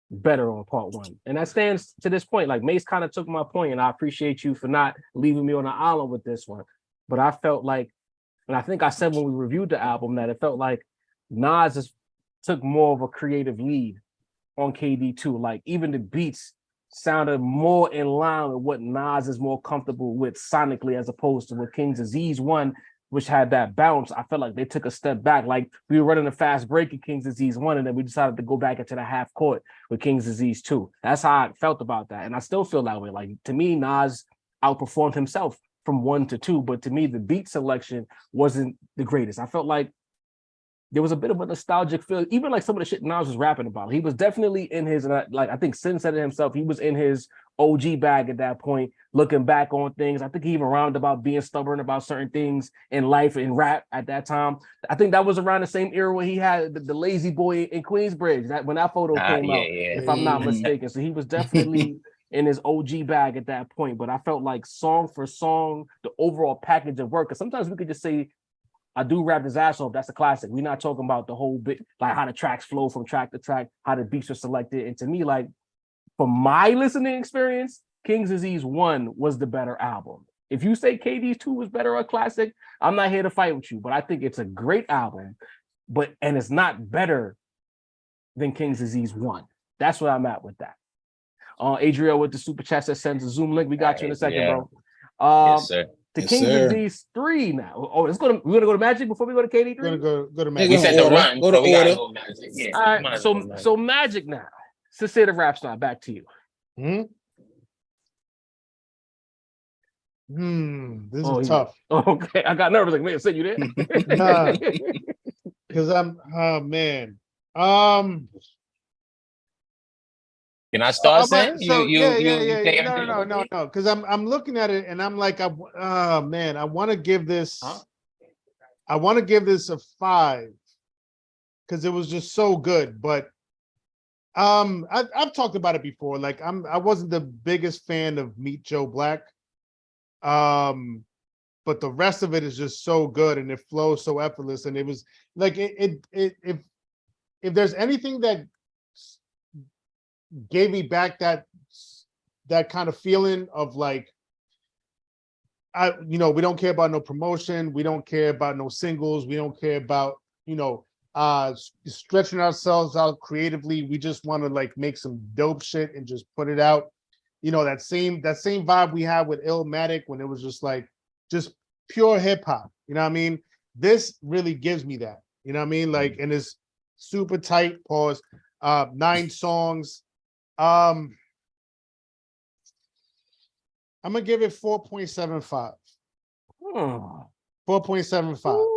[SPEAKER 4] better on part 1. And that stands to this point. Like Mace kind of took my point, and I appreciate you for not leaving me on an island with this one. But I felt like, and I think I said when we reviewed the album, that it felt like Nas took more of a creative lead on KD2. Like even the beats sounded more in line with what Nas is more comfortable with sonically, as opposed to with King's Disease 1, which had that bounce. I felt like they took a step back. Like we were running a fast break in King's Disease 1, and then we decided to go back into the half court with King's Disease 2. That's how I felt about that. And I still feel that way. Like to me, Nas outperformed himself from 1 to 2, but to me, the beat selection wasn't the greatest. I felt like there was a bit of a nostalgic feel, even like some of the shit Nas was rapping about. He was definitely in his, like I think Sin said it himself, he was in his OG bag at that point, looking back on things. I think he even rounded about being stubborn about certain things in life and rap at that time. I think that was around the same era when he had the Lazy Boy in Queensbridge, that when that photo came out, if I'm not mistaken. So he was definitely in his OG bag at that point. But I felt like song for song, the overall package of work, because sometimes we could just say I do rap his ass off. That's a classic. We're not talking about the whole bit, like how the tracks flow from track to track, how the beats are selected. And to me, like, from my listening experience, King's Disease 1 was the better album. If you say KD's 2 was better or classic, I'm not here to fight with you, but I think it's a great album, and it's not better than King's Disease 1. That's where I'm at with that. Adriel with the super chat that sends a Zoom link. We got you in a second, bro.
[SPEAKER 3] Yes, sir.
[SPEAKER 4] To King's Disease 3 now. Oh, we're gonna go to Magic before we go to KD 3?
[SPEAKER 1] We're gonna go to Magic.
[SPEAKER 3] We said the run.
[SPEAKER 2] Go to order.
[SPEAKER 3] Yeah.
[SPEAKER 4] All right, so Magic now. Since say the rap star, back to you.
[SPEAKER 1] This is tough.
[SPEAKER 4] Okay, I got nervous. Like, man, said you there?
[SPEAKER 1] Nah, because oh man.
[SPEAKER 3] Can I start saying?
[SPEAKER 1] No. Because I'm looking at it and I'm like, man, I want to give this. I want to give this a 5 because it was just so good. But I've talked about it before. Like I wasn't the biggest fan of Meet Joe Black. But the rest of it is just so good and it flows so effortless. And it was like if there's anything that gave me back that kind of feeling of like, we don't care about no promotion, we don't care about no singles, we don't care about stretching ourselves out creatively. We just want to like make some dope shit and just put it out. That same vibe we had with Illmatic when it was just like just pure hip hop. You know what I mean? This really gives me that. You know what I mean? Like, and it's super tight. Pause. 9 songs. I'm gonna give it 4.75. 4.75.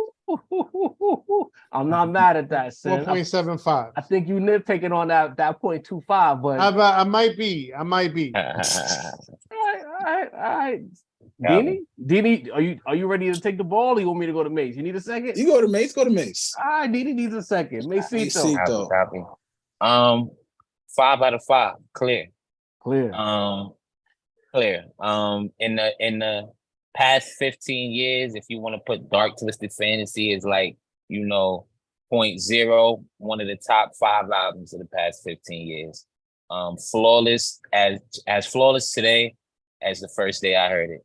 [SPEAKER 4] I'm not mad at that, Sin.
[SPEAKER 1] 4.75.
[SPEAKER 4] I think you nitpicking on that 0.25, but
[SPEAKER 1] I might be. All
[SPEAKER 4] right. Dini, are you ready to take the ball, or you want me to go to Mace? You need a second?
[SPEAKER 2] You go to Mace. Go to Mace.
[SPEAKER 4] All right, Dini needs a second. Macito.
[SPEAKER 3] Copy. 5 out of 5. Clear.
[SPEAKER 4] Clear.
[SPEAKER 3] In the past 15 years, if you want to put Dark Twisted Fantasy as like, point zero, one of the top 5 albums of the past 15 years. Flawless, as flawless today as the first day I heard it.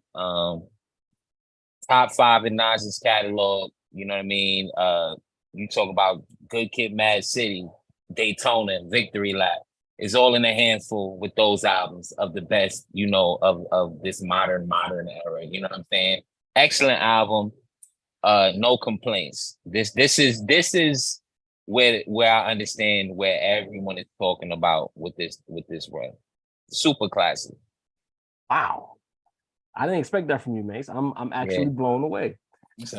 [SPEAKER 3] Top 5 in Nas's catalog, you know what I mean? You talk about Good Kid, Mad City, Daytona, Victory Lap. It's all in a handful with those albums of the best, of this modern era. You know what I'm saying? Excellent album. No complaints. This is where I understand where everyone is talking about with this run. Super classic.
[SPEAKER 4] Wow. I didn't expect that from you, Mace. I'm actually blown away.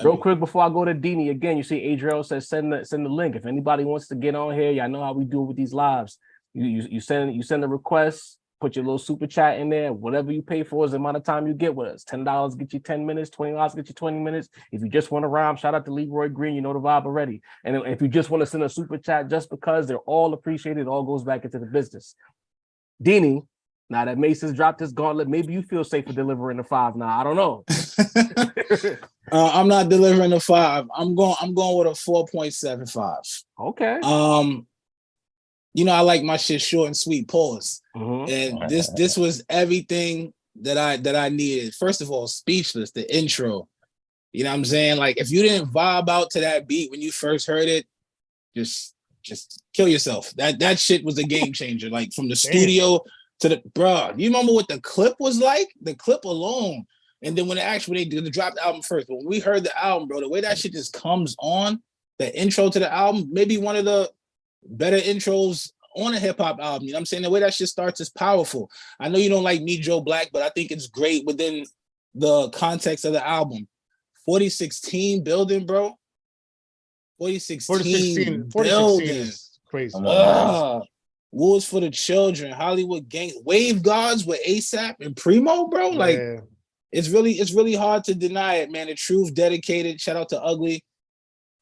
[SPEAKER 4] Real quick before I go to Dini again, you see Adriel says send the link. If anybody wants to get on here, y'all know how we do it with these lives. You send a request, put your little super chat in there. Whatever you pay for is the amount of time you get with us. $10 get you 10 minutes, $20 get you 20 minutes. If you just want to rhyme, shout out to Leroy Green, you know the vibe already. And if you just want to send a super chat just because, they're all appreciated, it all goes back into the business. Dini, now that Mason's dropped his gauntlet, maybe you feel safe for delivering the 5 now. I don't know.
[SPEAKER 2] I'm not delivering the 5. I'm going with a 4.75.
[SPEAKER 4] Okay.
[SPEAKER 2] I like my shit short and sweet. Pause.
[SPEAKER 4] Mm-hmm.
[SPEAKER 2] And this was everything that I needed. First of all, speechless. The intro. You know what I'm saying? Like, if you didn't vibe out to that beat when you first heard it, just kill yourself. That shit was a game changer. Like, from the studio to the you remember what the clip was like? The clip alone. And then when they dropped the album first, when we heard the album, bro, the way that shit just comes on, the intro to the album, maybe one of the better intros on a hip-hop album. You know what I'm saying? The way that shit starts is powerful. I know you don't like Meet Joe Black, but I think it's great within the context of the album. 4016 building, bro. 4016 building
[SPEAKER 1] is crazy.
[SPEAKER 2] Wolves for the Children, Hollywood Gang, Wave Gods with ASAP and Primo, bro. Like, it's really hard to deny it, man. The Truth, Dedicated. Shout out to Ugly.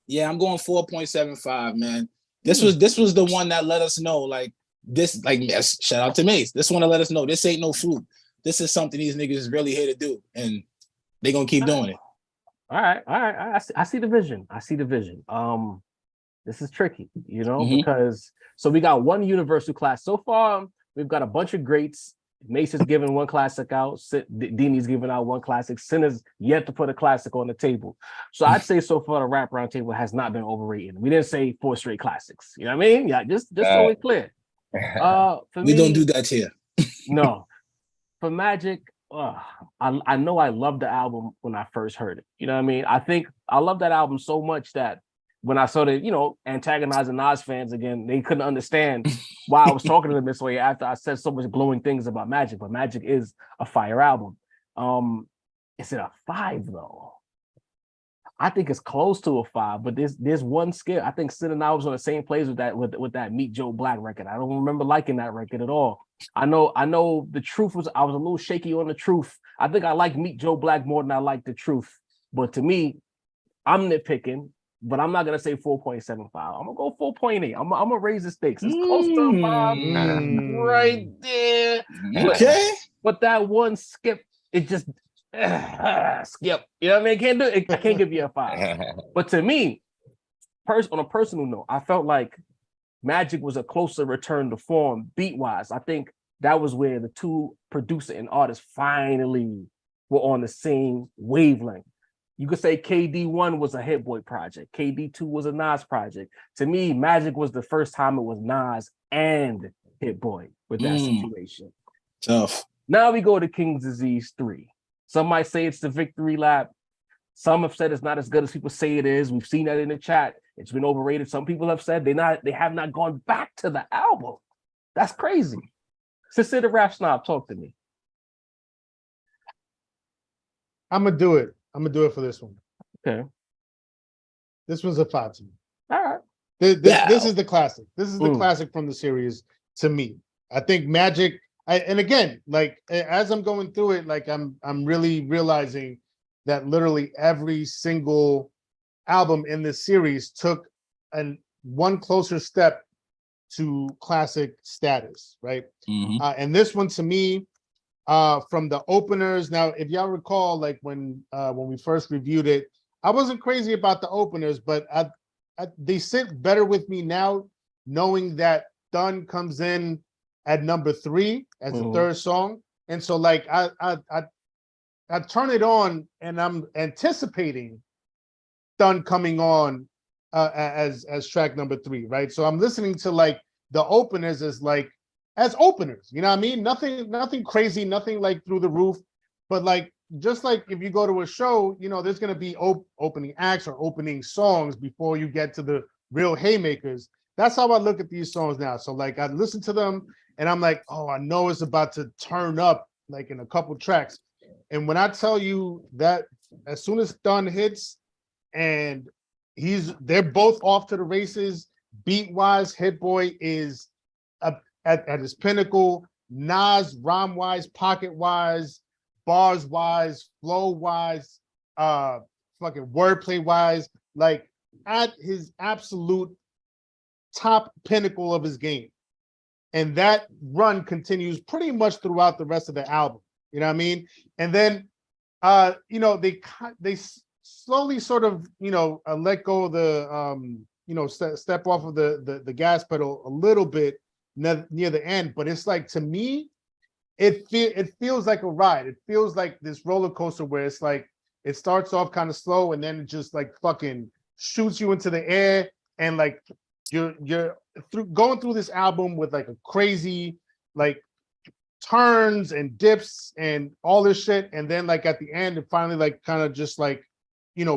[SPEAKER 2] Yeah, I'm going 4.75, man. This was the one that let us know, like, this, like, shout out to Mace. This one to let us know this ain't no fluke. This is something these niggas is really here to do, and they gonna keep doing it.
[SPEAKER 4] All right. I see the vision. This is tricky, because so we got one universal class. So far, we've got a bunch of greats. Mace is giving one classic out. Dini's giving out one classic. Sinner's yet to put a classic on the table. So I'd say so far the rap roundtable has not been overrated. We didn't say 4 straight classics. You know what I mean? Yeah, just so we're clear. For
[SPEAKER 2] we
[SPEAKER 4] me,
[SPEAKER 2] don't do that here.
[SPEAKER 4] No. For Magic, I know I loved the album when I first heard it. You know what I mean? I think I love that album so much that when I started, antagonizing Nas fans again, they couldn't understand why I was talking to them this way after I said so much glowing things about Magic. But Magic is a fire album. Is it a 5 though? I think it's close to a 5, but there's one skip. I think Sid and I was on the same place with that Meet Joe Black record. I don't remember liking that record at all. I know the truth I was a little shaky on the truth. I think I like Meet Joe Black more than I like the truth. But to me, I'm nitpicking, but I'm not gonna say 4.75. I'm gonna go 4.8. I'm gonna raise the stakes. It's close to a 5. Right there.
[SPEAKER 2] Okay.
[SPEAKER 4] But that one skip, it just skip. You know what I mean? I can't do it. I can't give you a 5. But to me, on a personal note, I felt like Magic was a closer return to form beat-wise. I think that was where the two producer and artists finally were on the same wavelength. You could say KD1 was a Hit-Boy project. KD2 was a Nas project. To me, Magic was the first time it was Nas and Hit-Boy with that situation.
[SPEAKER 2] Tough.
[SPEAKER 4] Now we go to King's Disease 3. Some might say it's the victory lap. Some have said it's not as good as people say it is. We've seen that in the chat. It's been overrated. Some people have said they have not gone back to the album. That's crazy. Sister the Rap Snob, talk to me.
[SPEAKER 1] I'm gonna do it. I'm gonna do it for this one.
[SPEAKER 4] Okay.
[SPEAKER 1] This one's a 5 to me.
[SPEAKER 4] All right.
[SPEAKER 1] This is the classic. This is the classic from the series to me. I think Magic, and again, like as I'm going through it, like I'm really realizing that literally every single album in this series took one closer step to classic status, right? And this one to me, from the openers. Now, if y'all recall, like when we first reviewed it, I wasn't crazy about the openers, but they sit better with me now, knowing that Done comes in at number 3 as the third song, and so like I turn it on and I'm anticipating Done coming on as track number 3, right? So I'm listening to like the openers as openers, you know what I mean? Nothing crazy, nothing like through the roof, but like just like if you go to a show, there's gonna be opening acts or opening songs before you get to the real haymakers. That's how I look at these songs now. So like I listen to them and I'm like, oh, I know it's about to turn up like in a couple tracks. And when I tell you that as soon as Done hits and they're both off to the races, beat-wise, Hit-Boy is at his pinnacle, Nas rhyme-wise, pocket-wise, bars-wise, flow-wise, fucking wordplay-wise, like at his absolute top pinnacle of his game. And that run continues pretty much throughout the rest of the album. You know what I mean? And then, they slowly sort of, let go of the, step off of the gas pedal a little bit near the end. But it's like, to me, it feels like a ride. It feels like this roller coaster where it's like, it starts off kind of slow and then it just like fucking shoots you into the air. And like, you're going through this album with like a crazy, like, turns and dips and all this shit, and then like at the end it finally like kind of just like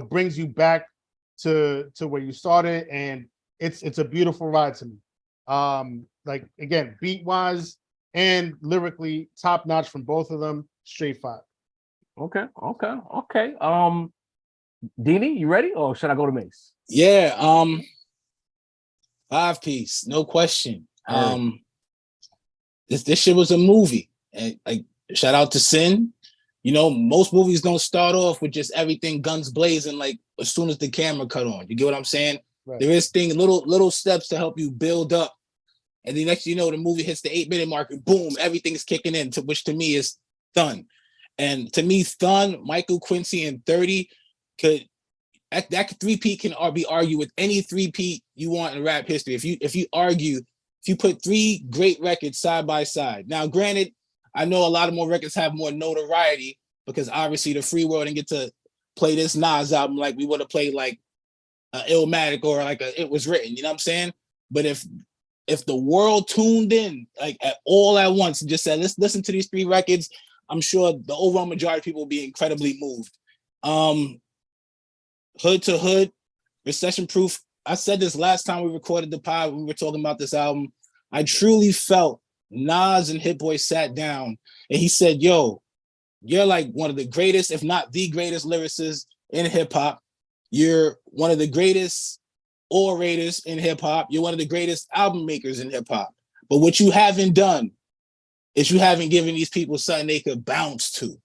[SPEAKER 1] brings you back to where you started, and it's a beautiful ride to me. Like again, beat wise and lyrically top notch from both of them. Straight 5.
[SPEAKER 4] Okay. Dini, you ready or should I go to Mace?
[SPEAKER 2] Yeah, 5-piece, no question. This shit was a movie, and like shout out to Sin. Most movies don't start off with just everything guns blazing like as soon as the camera cut on. You get what I'm saying? Right. There is little steps to help you build up, and the next the movie hits the 8-minute mark and boom, everything's kicking in. Which to me is Thun, and to me Thun, Michael Quincy, and 30 that three-peat can be argued with any three-peat you want in rap history. If you put three great records side by side. Now, granted, I know a lot of more records have more notoriety because obviously the free world didn't get to play this Nas album like we would have played like Illmatic or like It Was Written. You know what I'm saying? But if the world tuned in like all at once and just said, let's listen to these three records, I'm sure the overall majority of people will be incredibly moved. Hood to Hood, Recession Proof. I said this last time we recorded the pod, we were talking about this album. I truly felt Nas and Hit-Boy sat down and he said, yo, you're like one of the greatest, if not the greatest lyricists in hip-hop. You're one of the greatest orators in hip-hop. You're one of the greatest album makers in hip-hop. But what you haven't done is you haven't given these people something they could bounce to,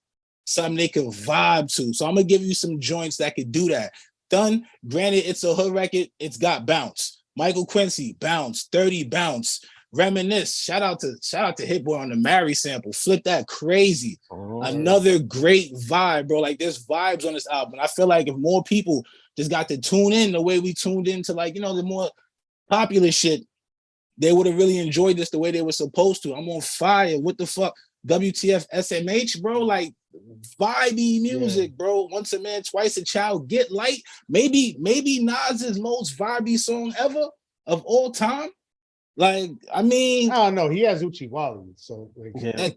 [SPEAKER 2] something they could vibe to. So I'm going to give you some joints that could do that. Done. Granted, it's a hood record. It's got bounce. Michael Quincy, bounce. 30, bounce. Reminisce. Shout out to Hit-Boy on the Mary sample. Flip that crazy. Oh. Another great vibe, bro. Like there's vibes on this album. I feel like if more people just got to tune in the way we tuned into like, you know, the more popular shit, they would have really enjoyed this the way they were supposed to. I'm on fire. What the fuck? WTF SMH, bro? Like vibey music, bro. Once a man, twice a child. Get light. Maybe Nas's most vibey song ever of all time. Like, I mean,
[SPEAKER 1] I don't know. He has Uchi Wally, so like,
[SPEAKER 4] yeah.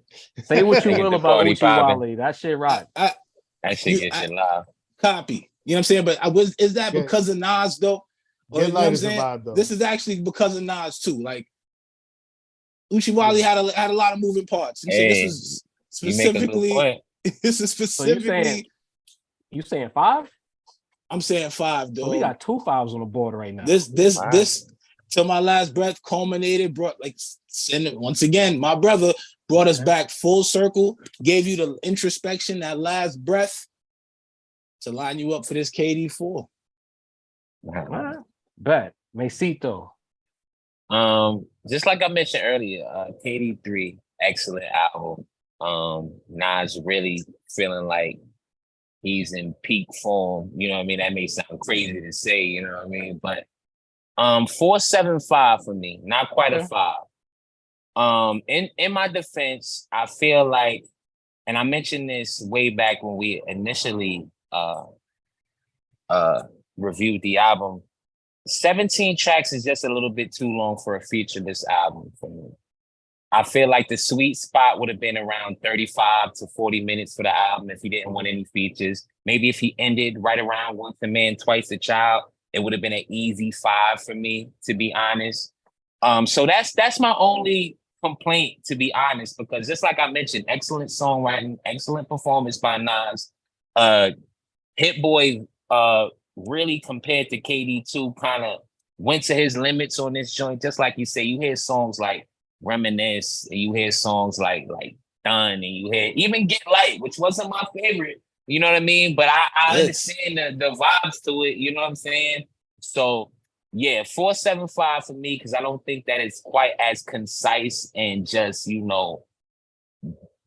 [SPEAKER 4] Say what you will about Uchi Wally. That shit right.
[SPEAKER 3] That shit gets shit live.
[SPEAKER 2] Copy. You know what I'm saying? But is that because of Nas though? Or, you know what I'm saying? Vibe, though. This is actually because of Nas too. Like Uchi Wally had a lot of moving parts. This is specifically. This is specifically.
[SPEAKER 4] So you saying 5?
[SPEAKER 2] I'm saying 5, though.
[SPEAKER 4] So we got 2 5s on the board right now.
[SPEAKER 2] This Till My Last Breath culminated, once again, my brother brought us back full circle, gave you the introspection, that last breath to line you up for this KD4.
[SPEAKER 4] All right. Bet. Mesito.
[SPEAKER 3] Just like I mentioned earlier, KD3, excellent album. Nas really feeling like he's in peak form. You know what I mean? That may sound crazy to say, you know what I mean? But 4.75 for me, not quite a 5. In my defense, I feel like, and I mentioned this way back when we initially reviewed the album, 17 tracks is just a little bit too long for a featureless album for me. I feel like the sweet spot would have been around 35 to 40 minutes for the album if he didn't want any features. Maybe if he ended right around Once a Man, Twice a Child, it would have been an easy 5 for me, to be honest. So that's my only complaint, to be honest, because just like I mentioned, excellent songwriting, excellent performance by Nas. Hit-Boy really compared to KD2 kind of went to his limits on this joint. Just like you say, you hear songs like Reminisce, and you hear songs like Done, and you hear even Get Light, which wasn't my favorite. You know what I mean? But I understand the vibes to it. You know what I'm saying? So yeah, 4.75 for me, because I don't think that it's quite as concise and just, you know,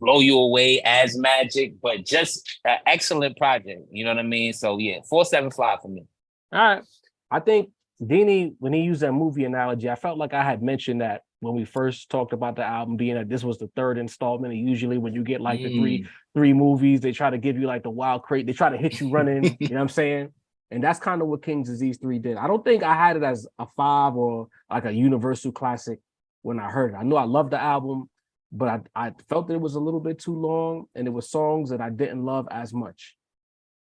[SPEAKER 3] blow you away as Magic, but just an excellent project. You know what I mean? So yeah, 4.75 for me.
[SPEAKER 4] All right. I think Dini, when he used that movie analogy, I felt like I had mentioned that when we first talked about the album, being that this was the 3rd installment. And usually when you get like the three movies, they try to give you like the wild crate. They try to hit you running. You know what I'm saying? And that's kind of what King's Disease 3 did. I don't think I had it as a 5 or like a universal classic when I heard it. I know I loved the album, but I felt that it was a little bit too long, and it was songs that I didn't love as much.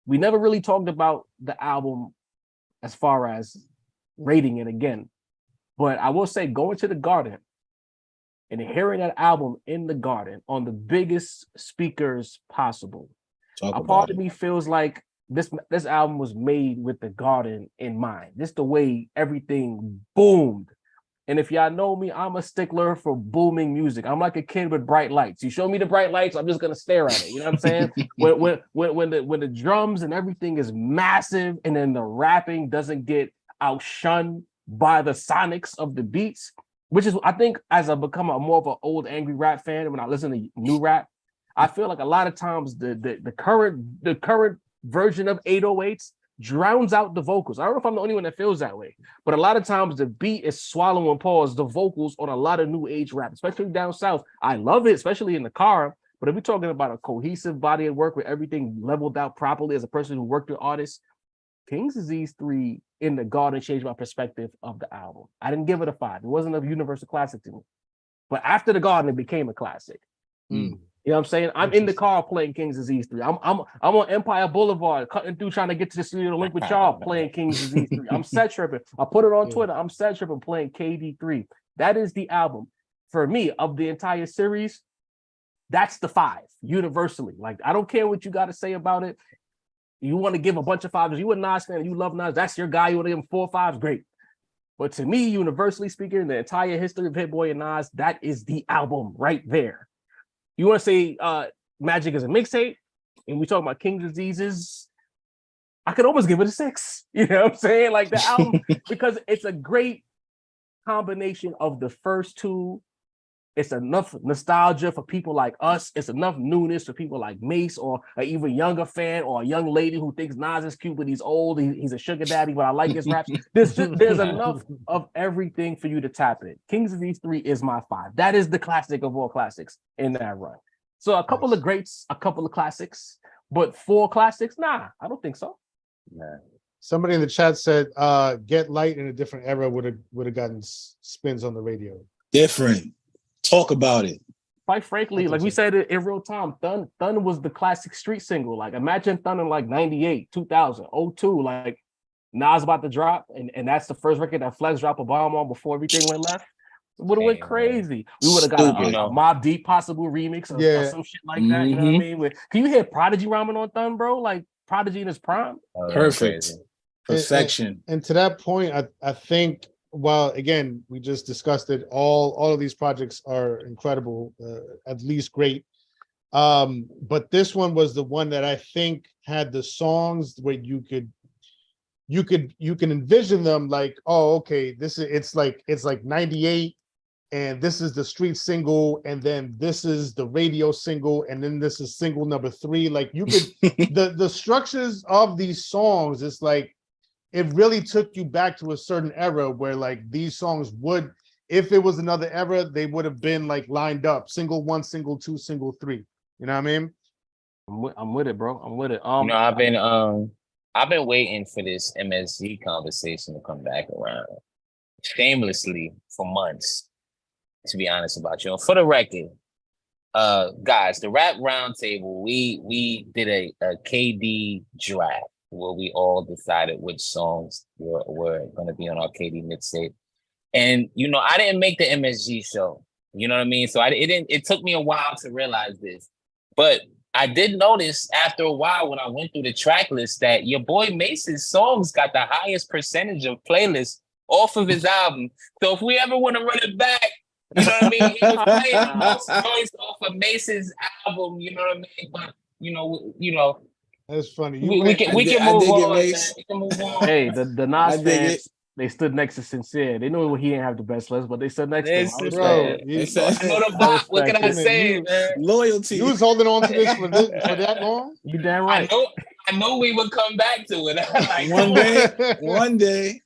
[SPEAKER 4] We never really talked about the album as far as rating it again. But I will say, going to the Garden and hearing that album in the Garden on the biggest speakers possible, a part of me feels like this album was made with the Garden in mind. Just the way everything boomed. And if y'all know me, I'm a stickler for booming music. I'm like a kid with bright lights. You show me the bright lights, I'm just gonna stare at it. You know what I'm saying? when the drums and everything is massive, and then the rapping doesn't get outshunned by the sonics of the beats, which is, I think, as I become a more of an old angry rap fan, when I listen to new rap, I feel like a lot of times the current version of 808s drowns out the vocals. I don't know if I'm the only one that feels that way, but a lot of times the beat is swallowing pause the vocals on a lot of new age rap, especially down south. I love it, especially in the car. But if we're talking about a cohesive body of work with everything leveled out properly as a person who worked with artists, King's Disease 3 in the Garden changed my perspective of the album. I didn't give it a 5. It wasn't a universal classic to me. But after the Garden, it became a classic. You know what I'm saying? I'm in the car playing King's Disease 3. I'm on Empire Boulevard, cutting through, trying to get to the studio to link with y'all, playing King's Disease 3. I'm set tripping. I put it on Twitter. I'm set tripping playing KD3. That is the album for me of the entire series. That's the 5 universally. Like, I don't care what you got to say about it. You want to give a bunch of 5s. You a Nas fan, you love Nas. That's your guy. You want to give him 4 5s, great. But to me, universally speaking, the entire history of Hit-Boy and Nas, that is the album right there. You want to say Magic is a mixtape, and we talk about King Diseases, I could almost give it a 6. You know what I'm saying? Like the album, because it's a great combination of the first 2. It's enough nostalgia for people like us. It's enough newness for people like Mace or an even younger fan or a young lady who thinks Nas is cute, but he's old. He's a sugar daddy, but I like his raps. There's enough of everything for you to tap in. Kings of these 3 is my 5. That is the classic of all classics in that run. So a couple of greats, a couple of classics, but 4 classics? Nah, I don't think so.
[SPEAKER 1] Nah. Somebody in the chat said, "Get Light" in a different era would have gotten spins on the radio.
[SPEAKER 2] Different. Talk about it.
[SPEAKER 4] Quite frankly, like we said in real time, Thun was the classic street single. Like, imagine Thun in like 98, 2000, 02, like Nas about to drop, and that's the first record that Flex dropped a bomb on before everything went left. It would have went crazy. We would have got a Mobb Deep possible remix or some shit like that. You know what I mean? Can you hear Prodigy rhyming on Thun, bro? Like Prodigy in his prime.
[SPEAKER 2] Perfect. Perfection.
[SPEAKER 1] And to that point, I think, while again we just discussed it, all of these projects are incredible, at least great. But this one was the one that I think had the songs where you can envision them like, oh, okay, it's like 98, and this is the street single, and then this is the radio single, and then this is single number 3. Like, you could the structures of these songs, it's like it really took you back to a certain era where, like, these songs would, if it was another era, they would have been like lined up, single 1, single 2, single 3. You know what I mean?
[SPEAKER 4] I'm with it, bro. I'm with it.
[SPEAKER 3] I've been waiting for this MSG conversation to come back around shamelessly for months, to be honest about you. And for the record, guys, the Rap Roundtable, we did a KD draft where we all decided which songs were going to be on our KD mixtape. And, I didn't make the MSG show. You know what I mean? So it took me a while to realize this. But I did notice after a while when I went through the track list that your boy Mace's songs got the highest percentage of playlists off of his album. So if we ever want to run it back, you know what I mean? He was playing the most songs off of Mace's album, you know what I mean? But,
[SPEAKER 1] that's funny.
[SPEAKER 3] We can move on.
[SPEAKER 4] Hey, the Nas fans, they stood next to Sincere. They knew he didn't have the best list, but they stood next to him.
[SPEAKER 3] Bro, what can I say, man?
[SPEAKER 2] Loyalty.
[SPEAKER 1] You was holding on to this for that long?
[SPEAKER 4] You damn right.
[SPEAKER 3] I know we would come back to it.
[SPEAKER 2] One day.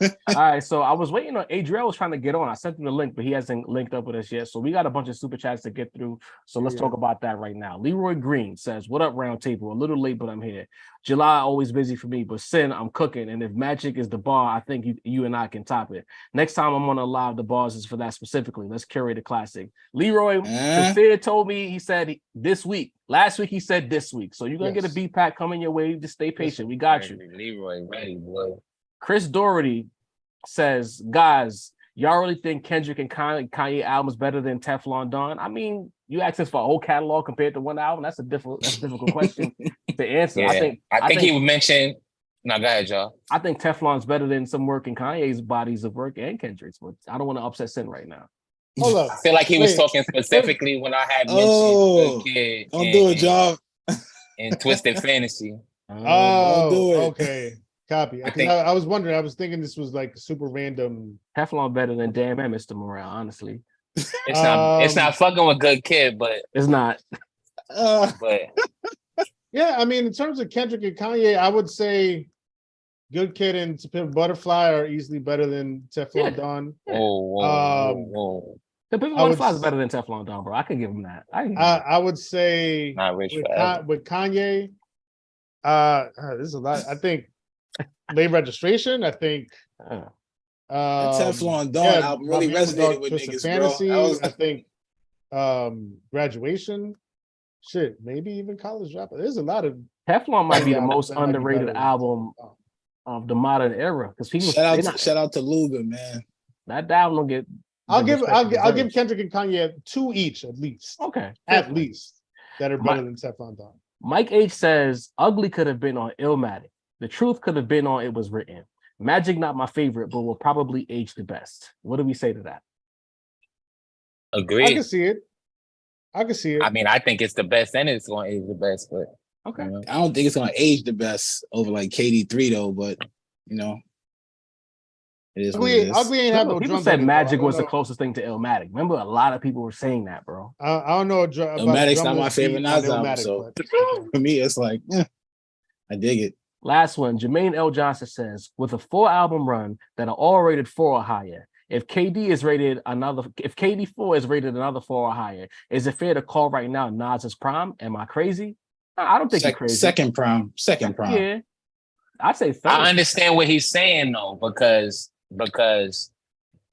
[SPEAKER 4] All right, so I was waiting on Adriel was trying to get on. I sent him the link, but he hasn't linked up with us yet. So we got a bunch of super chats to get through. So let's talk about that right now. Leroy Green says, "What up, Roundtable? A little late, but I'm here. July always busy for me, but Sin, I'm cooking. And if Magic is the bar, I think you and I can top it. Next time I'm on a live, the bars is for that specifically. Let's curate a classic." Leroy, Sincere told me, he said this week. Last week he said this week. So you're gonna get a beat pack coming your way. Just stay patient. We got you.
[SPEAKER 3] Leroy, ready, boy.
[SPEAKER 4] Chris Doherty says, "Guys, y'all really think Kendrick and Kanye album is better than Teflon Don?" I mean, you asked us for a whole catalog compared to one album. That's a difficult question to answer.
[SPEAKER 3] Yeah. I think he would mention. No, go ahead, y'all.
[SPEAKER 4] I think Teflon's better than some work in Kanye's bodies of work and Kendrick's, but I don't want to upset Sin right now.
[SPEAKER 1] Hold up.
[SPEAKER 3] I feel like he was talking specifically when I had mentioned Good Kid.
[SPEAKER 2] Don't do it, y'all.
[SPEAKER 3] And Twisted Fantasy.
[SPEAKER 1] Oh, do it. Okay. Copy. I was wondering. I was thinking this was like super random.
[SPEAKER 4] Teflon better than Damn and Mr. Morale, honestly.
[SPEAKER 3] It's not fucking with Good Kid, but
[SPEAKER 4] it's not.
[SPEAKER 3] But
[SPEAKER 1] Yeah, I mean, in terms of Kendrick and Kanye, I would say Good Kid and To Pimp a Butterfly are easily better than Teflon Don.
[SPEAKER 3] Whoa.
[SPEAKER 4] The Pimp a Butterfly is better than Teflon Don, bro. I can give him that.
[SPEAKER 1] I would say
[SPEAKER 3] Not rich
[SPEAKER 1] with,
[SPEAKER 3] forever.
[SPEAKER 1] with Kanye, this is a lot. I think Late Registration. I think
[SPEAKER 2] That Teflon Dawn album really resonated with niggas,
[SPEAKER 1] Fantasy,
[SPEAKER 2] bro.
[SPEAKER 1] I think Graduation. Shit, maybe even College Dropout. There's a lot of
[SPEAKER 4] Teflon might be the most underrated album of the modern era because people
[SPEAKER 2] shout out to Luga, man.
[SPEAKER 4] That album don't get.
[SPEAKER 1] I'll give Kendrick and Kanye 2 each at least.
[SPEAKER 4] Okay,
[SPEAKER 1] at least that are better than Teflon Don.
[SPEAKER 4] Mike H says Ugly could have been on Illmatic. The Truth could have been on It Was Written. Magic not my favorite, but will probably age the best. What do we say to that?
[SPEAKER 3] Agreed.
[SPEAKER 1] I can see it.
[SPEAKER 3] I mean, I think it's the best and it's going to age the best, but
[SPEAKER 4] okay.
[SPEAKER 2] You know, I don't think it's going to age the best over like KD3 though, but you know, it is what it is.
[SPEAKER 1] Ugly ain't have no
[SPEAKER 4] people
[SPEAKER 1] drums.
[SPEAKER 4] Said Magic was the closest thing to Illmatic. Remember, a lot of people were saying that, bro.
[SPEAKER 1] I don't know.
[SPEAKER 2] Illmatic's not my favorite Nas album, so for me, it's like, I dig it.
[SPEAKER 4] Last one, Jermaine L. Johnson says, with a 4-album run that are all rated 4 or higher, if KD4 is rated another 4 or higher, is it fair to call right now Nas's prime? Am I crazy? I don't think you're crazy.
[SPEAKER 2] Second prime.
[SPEAKER 4] Yeah, I'd say third.
[SPEAKER 3] I understand what he's saying though, because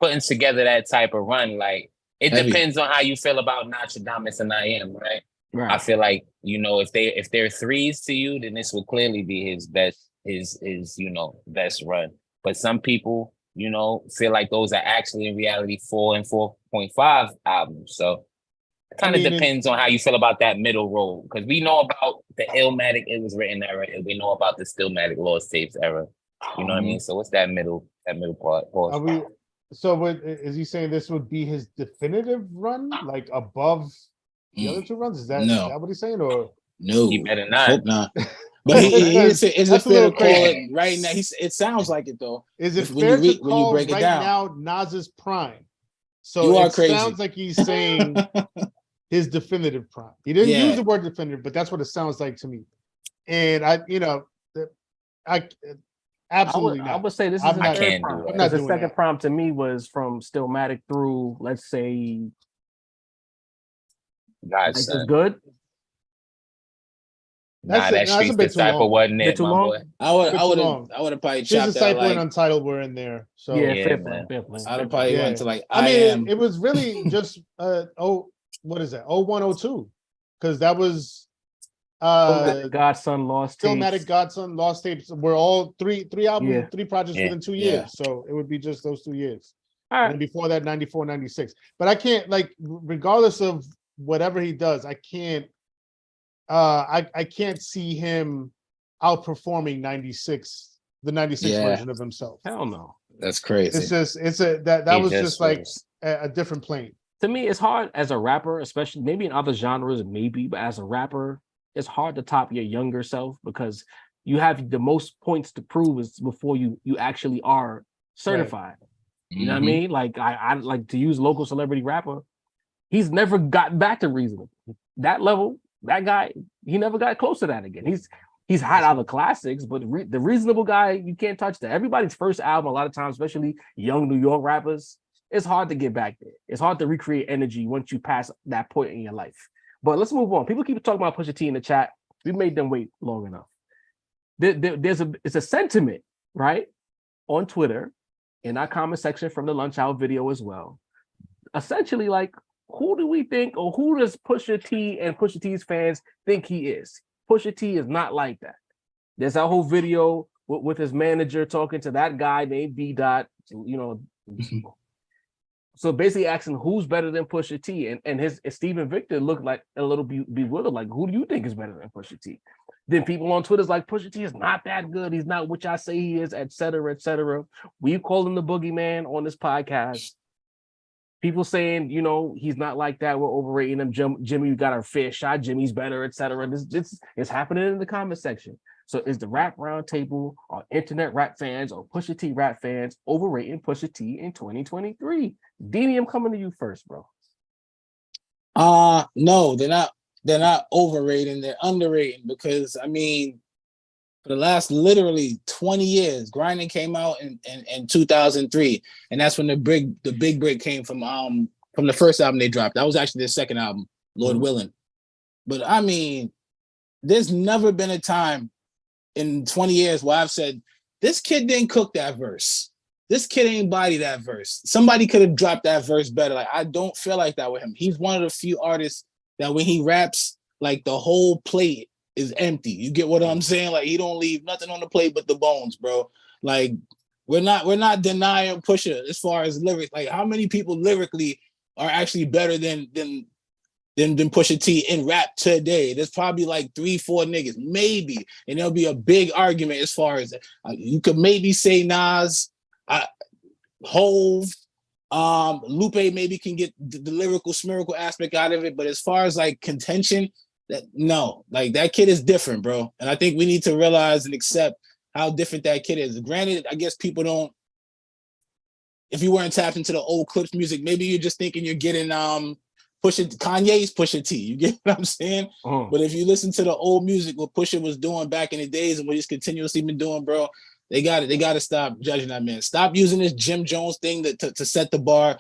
[SPEAKER 3] putting together that type of run, like it depends on how you feel about Nostradamus and I Am, right?
[SPEAKER 4] Right.
[SPEAKER 3] I feel like, you know, if they're 3s to you, then this would clearly be his best, best run. But some people, you know, feel like those are actually in reality 4 and 4.5 albums. So it kind of depends on how you feel about that middle road. Because we know about the Illmatic It Was Written era, and we know about the Stillmatic Lost Tapes era. You know what I mean? So what's that middle part?
[SPEAKER 1] So what is he saying? This would be his definitive run, like above the other 2 runs? Is that what he's saying? Or
[SPEAKER 2] no?
[SPEAKER 3] He better not.
[SPEAKER 2] Hope not. But is it fair to call it right now? It sounds like it though.
[SPEAKER 1] Is it fair to call right now Nas's prime? So
[SPEAKER 2] you are
[SPEAKER 1] it
[SPEAKER 2] crazy.
[SPEAKER 1] Sounds like he's saying his definitive prime. He didn't use the word definitive, but that's what it sounds like to me. And I absolutely not.
[SPEAKER 4] I would say this is a third prime. Because the second prime to me was from Stillmatic through, let's say,
[SPEAKER 3] God's Son.
[SPEAKER 4] Is good.
[SPEAKER 3] That Streets Disciple wasn't it, my boy.
[SPEAKER 2] I would have probably chopped
[SPEAKER 1] Disciple and Untitled were in there. So
[SPEAKER 4] yeah,
[SPEAKER 2] I'd have probably went to like
[SPEAKER 1] it was really just what is that? 0102. Because that was
[SPEAKER 4] Godson Lost Tapes.
[SPEAKER 1] Stillmatic, Godson, Lost Tapes were all three albums, 3 projects within 2 years. So it would be just those 2 years.
[SPEAKER 4] All right.
[SPEAKER 1] And before that, 94, 96. But I can't, like, regardless of whatever he does, I can't I can't see him outperforming 96, the 96 version of himself.
[SPEAKER 4] Hell no.
[SPEAKER 2] That's crazy.
[SPEAKER 1] It's just that was just like a different plane.
[SPEAKER 4] To me, it's hard as a rapper, especially maybe in other genres, but as a rapper, it's hard to top your younger self because you have the most points to prove is before you actually are certified. Right. You know what I mean? Like I like to use local celebrity rapper. He's never gotten back to reasonable. That level, that guy, he never got close to that again. He's had other classics, but the reasonable guy, you can't touch that. Everybody's first album, a lot of times, especially young New York rappers, it's hard to get back there. It's hard to recreate energy once you pass that point in your life. But let's move on. People keep talking about Pusha T in the chat. We made them wait long enough. It's a sentiment, right, on Twitter, in our comment section from the Lunch Hour video as well. Essentially, like, who do we think, or who does Pusha T and Pusha T's fans think he is? Pusha T is not like that. There's that whole video with his manager talking to that guy named B. Dot, you know. So basically asking who's better than Pusha T, and his Stephen Victor looked like a little bewildered, like, who do you think is better than Pusha T? Then people on Twitter's like, Pusha T is not that good. He's not what I say he is, et cetera, et cetera. We call him the boogeyman on this podcast. People saying, you know, he's not like that. We're overrating him. Jimmy, you got our fair shot. Jimmy's better, et cetera. It's happening in the comment section. So is the Rap Roundtable, or internet rap fans, or Pusha T rap fans overrating Pusha T in 2023? Dini, I'm coming to you first, bro.
[SPEAKER 2] No, they're not they're not overrating, they're underrating because I mean, for the last literally 20 years, Grinding came out in 2003, and that's when the big break came from the first album they dropped. That was actually their second album, Lord Willing. But I mean, there's never been a time in 20 years where I've said, this kid didn't cook that verse. This kid ain't body that verse. Somebody could have dropped that verse better. Like, I don't feel like that with him. He's one of the few artists that when he raps, like the whole plate is empty. You get what I'm saying? Like, he don't leave nothing on the plate but the bones, bro. Like, we're not denying Pusha as far as lyrics. Like, how many people lyrically are actually better than Pusha T in rap today? There's probably like 3-4 niggas, maybe, and there'll be a big argument as far as you could maybe say Nas, Hove, Lupe maybe can get the lyrical smirical aspect out of it, but as far as like contention, that kid is different, bro. And I think we need to realize and accept how different that kid is. Granted, I guess people don't. If you weren't tapped into the old Clips music, maybe you're just thinking you're getting Kanye's Pusha T. You get what I'm saying? But if you listen to the old music, what Pusha was doing back in the days and what he's continuously been doing, bro, they got to stop judging that man. Stop using this Jim Jones thing to set the bar.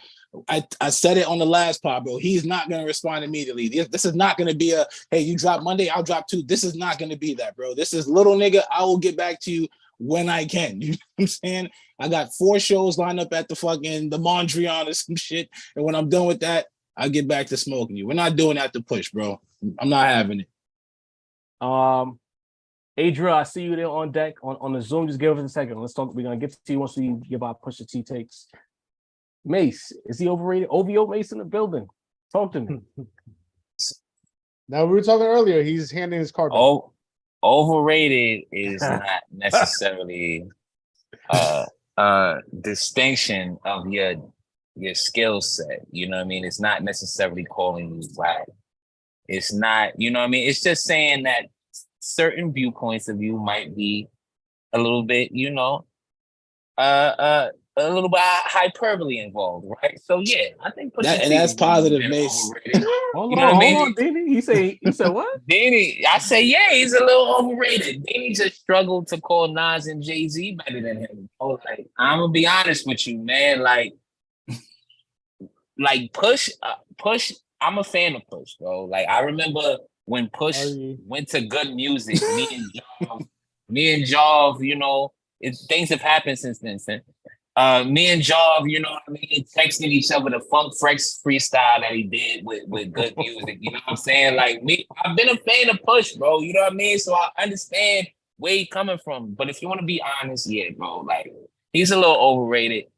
[SPEAKER 2] I said it on the last pod, bro. He's not going to respond immediately. This is not going to be a, hey, you drop Monday, I'll drop 2. This is not going to be that, bro. This is little nigga, I will get back to you when I can. You know what I'm saying? I got 4 shows lined up at the Mondrian or some shit. And when I'm done with that, I'll get back to smoking you. We're not doing that to Push, bro. I'm not having it.
[SPEAKER 4] Adria, I see you there on deck on the Zoom. Just give us a second. Let's talk. We're gonna get to you once we give our Pusha T takes. Mace, is he overrated? OVO Mace in the building. Talk to me.
[SPEAKER 1] Now, we were talking earlier. He's handing his card back.
[SPEAKER 3] Oh, overrated is not necessarily distinction of your skill set. You know what I mean? It's not necessarily calling you whack. It's not, you know what I mean? It's just saying that certain viewpoints of you might be a little bit, a little bit hyperbole involved, right? So yeah, I think
[SPEAKER 2] that's positive, Mace.
[SPEAKER 4] Hold on, Dini. He said what?
[SPEAKER 3] Dini, I say yeah, he's a little overrated. Dini just struggled to call Nas and Jay-Z better than him. Oh, like, I'm gonna be honest with you, man. Like Push. I'm a fan of Push, bro. Like, I remember when Push went to Good Music. Me and Jav, things have happened since then. Me and Jav, texting each other the Funk Frex freestyle that he did with Good Music. You know what I'm saying? Like, I've been a fan of Push, bro. You know what I mean? So I understand where he's coming from. But if you want to be honest, yeah, bro, like, he's a little overrated.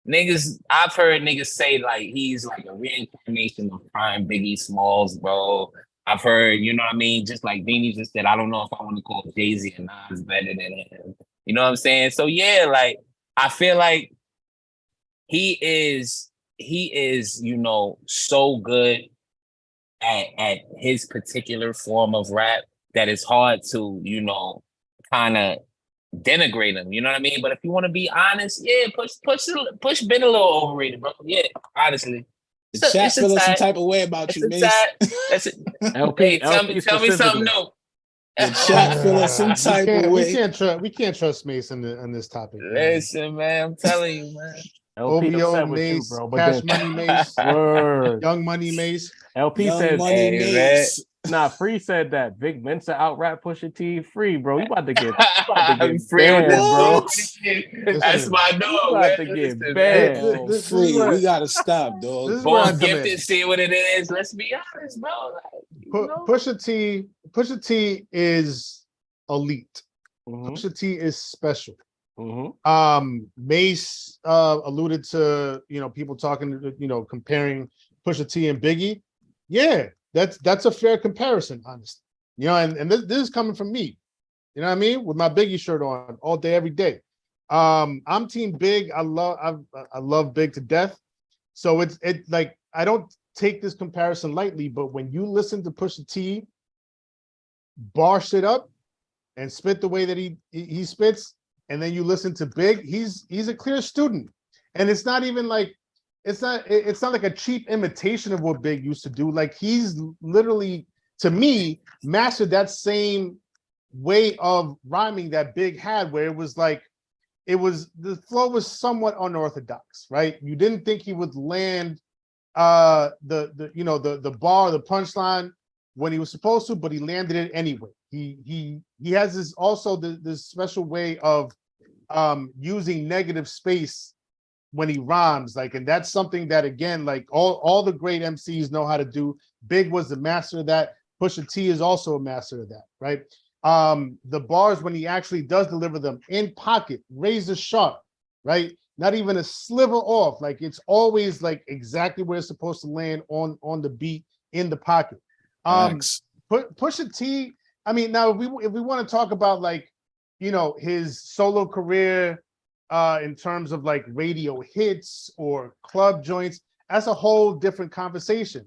[SPEAKER 3] Niggas, I've heard niggas say like he's like a reincarnation of Prime Biggie Smalls, bro. I've heard, you know what I mean? Just like Beanie just said, I don't know if I want to call Jay-Z and Nas better than him. You know what I'm saying? So yeah, like, I feel like he is, so good at his particular form of rap that it's hard to, kind of denigrate him. You know what I mean? But if you want to be honest, yeah, Push been a little overrated, bro. Yeah, honestly.
[SPEAKER 2] The chat feeling some type of way about you, Mace.
[SPEAKER 4] LP,
[SPEAKER 3] tell me something new.
[SPEAKER 2] The chat feeling some type of way.
[SPEAKER 1] We can't trust Mace in this topic.
[SPEAKER 3] Listen, man, I'm telling you, man.
[SPEAKER 1] OVO Mace, you, bro, Cash Money Mace, Young Money Mace.
[SPEAKER 4] LP
[SPEAKER 2] Young
[SPEAKER 4] said,
[SPEAKER 2] Money Mace.
[SPEAKER 4] Nah, Free said that Big Mensa out rap Pusha T. Free, bro. You about to get
[SPEAKER 3] free
[SPEAKER 4] banned, bro.
[SPEAKER 3] That's my dog,
[SPEAKER 4] man. To get banned.
[SPEAKER 2] Free, we gotta stop, dog.
[SPEAKER 3] Born gifted, see what it is. Let's be honest, bro. Like,
[SPEAKER 1] Pusha T is elite. Pusha T is special. Mace alluded to people talking comparing Pusha T and Biggie. Yeah, that's a fair comparison, honestly. And this is coming from me. You know what I mean? With my Biggie shirt on all day, every day. I'm Team Big. I love Big to death. So it's like, I don't take this comparison lightly, but when you listen to Pusha T bar shit up and spit the way that he spits, and then you listen to Big, he's a clear student. And it's not even like, it's not like a cheap imitation of what Big used to do. Like, he's literally to me, mastered that same way of rhyming that Big had, where it was like, the flow was somewhat unorthodox, right? You didn't think he would land the bar, the punchline when he was supposed to, but he landed it anyway. He has this special way of using negative space when he rhymes, like, and that's something that, again, like all the great MCs know how to do. Big was the master of that. Pusha T is also a master of that, right? The bars, when he actually does deliver them in pocket, razor sharp, right? Not even a sliver off. Like, it's always like exactly where it's supposed to land on the beat in the pocket. Pusha T, I mean, now if we want to talk about, like, his solo career in terms of like radio hits or club joints, that's a whole different conversation.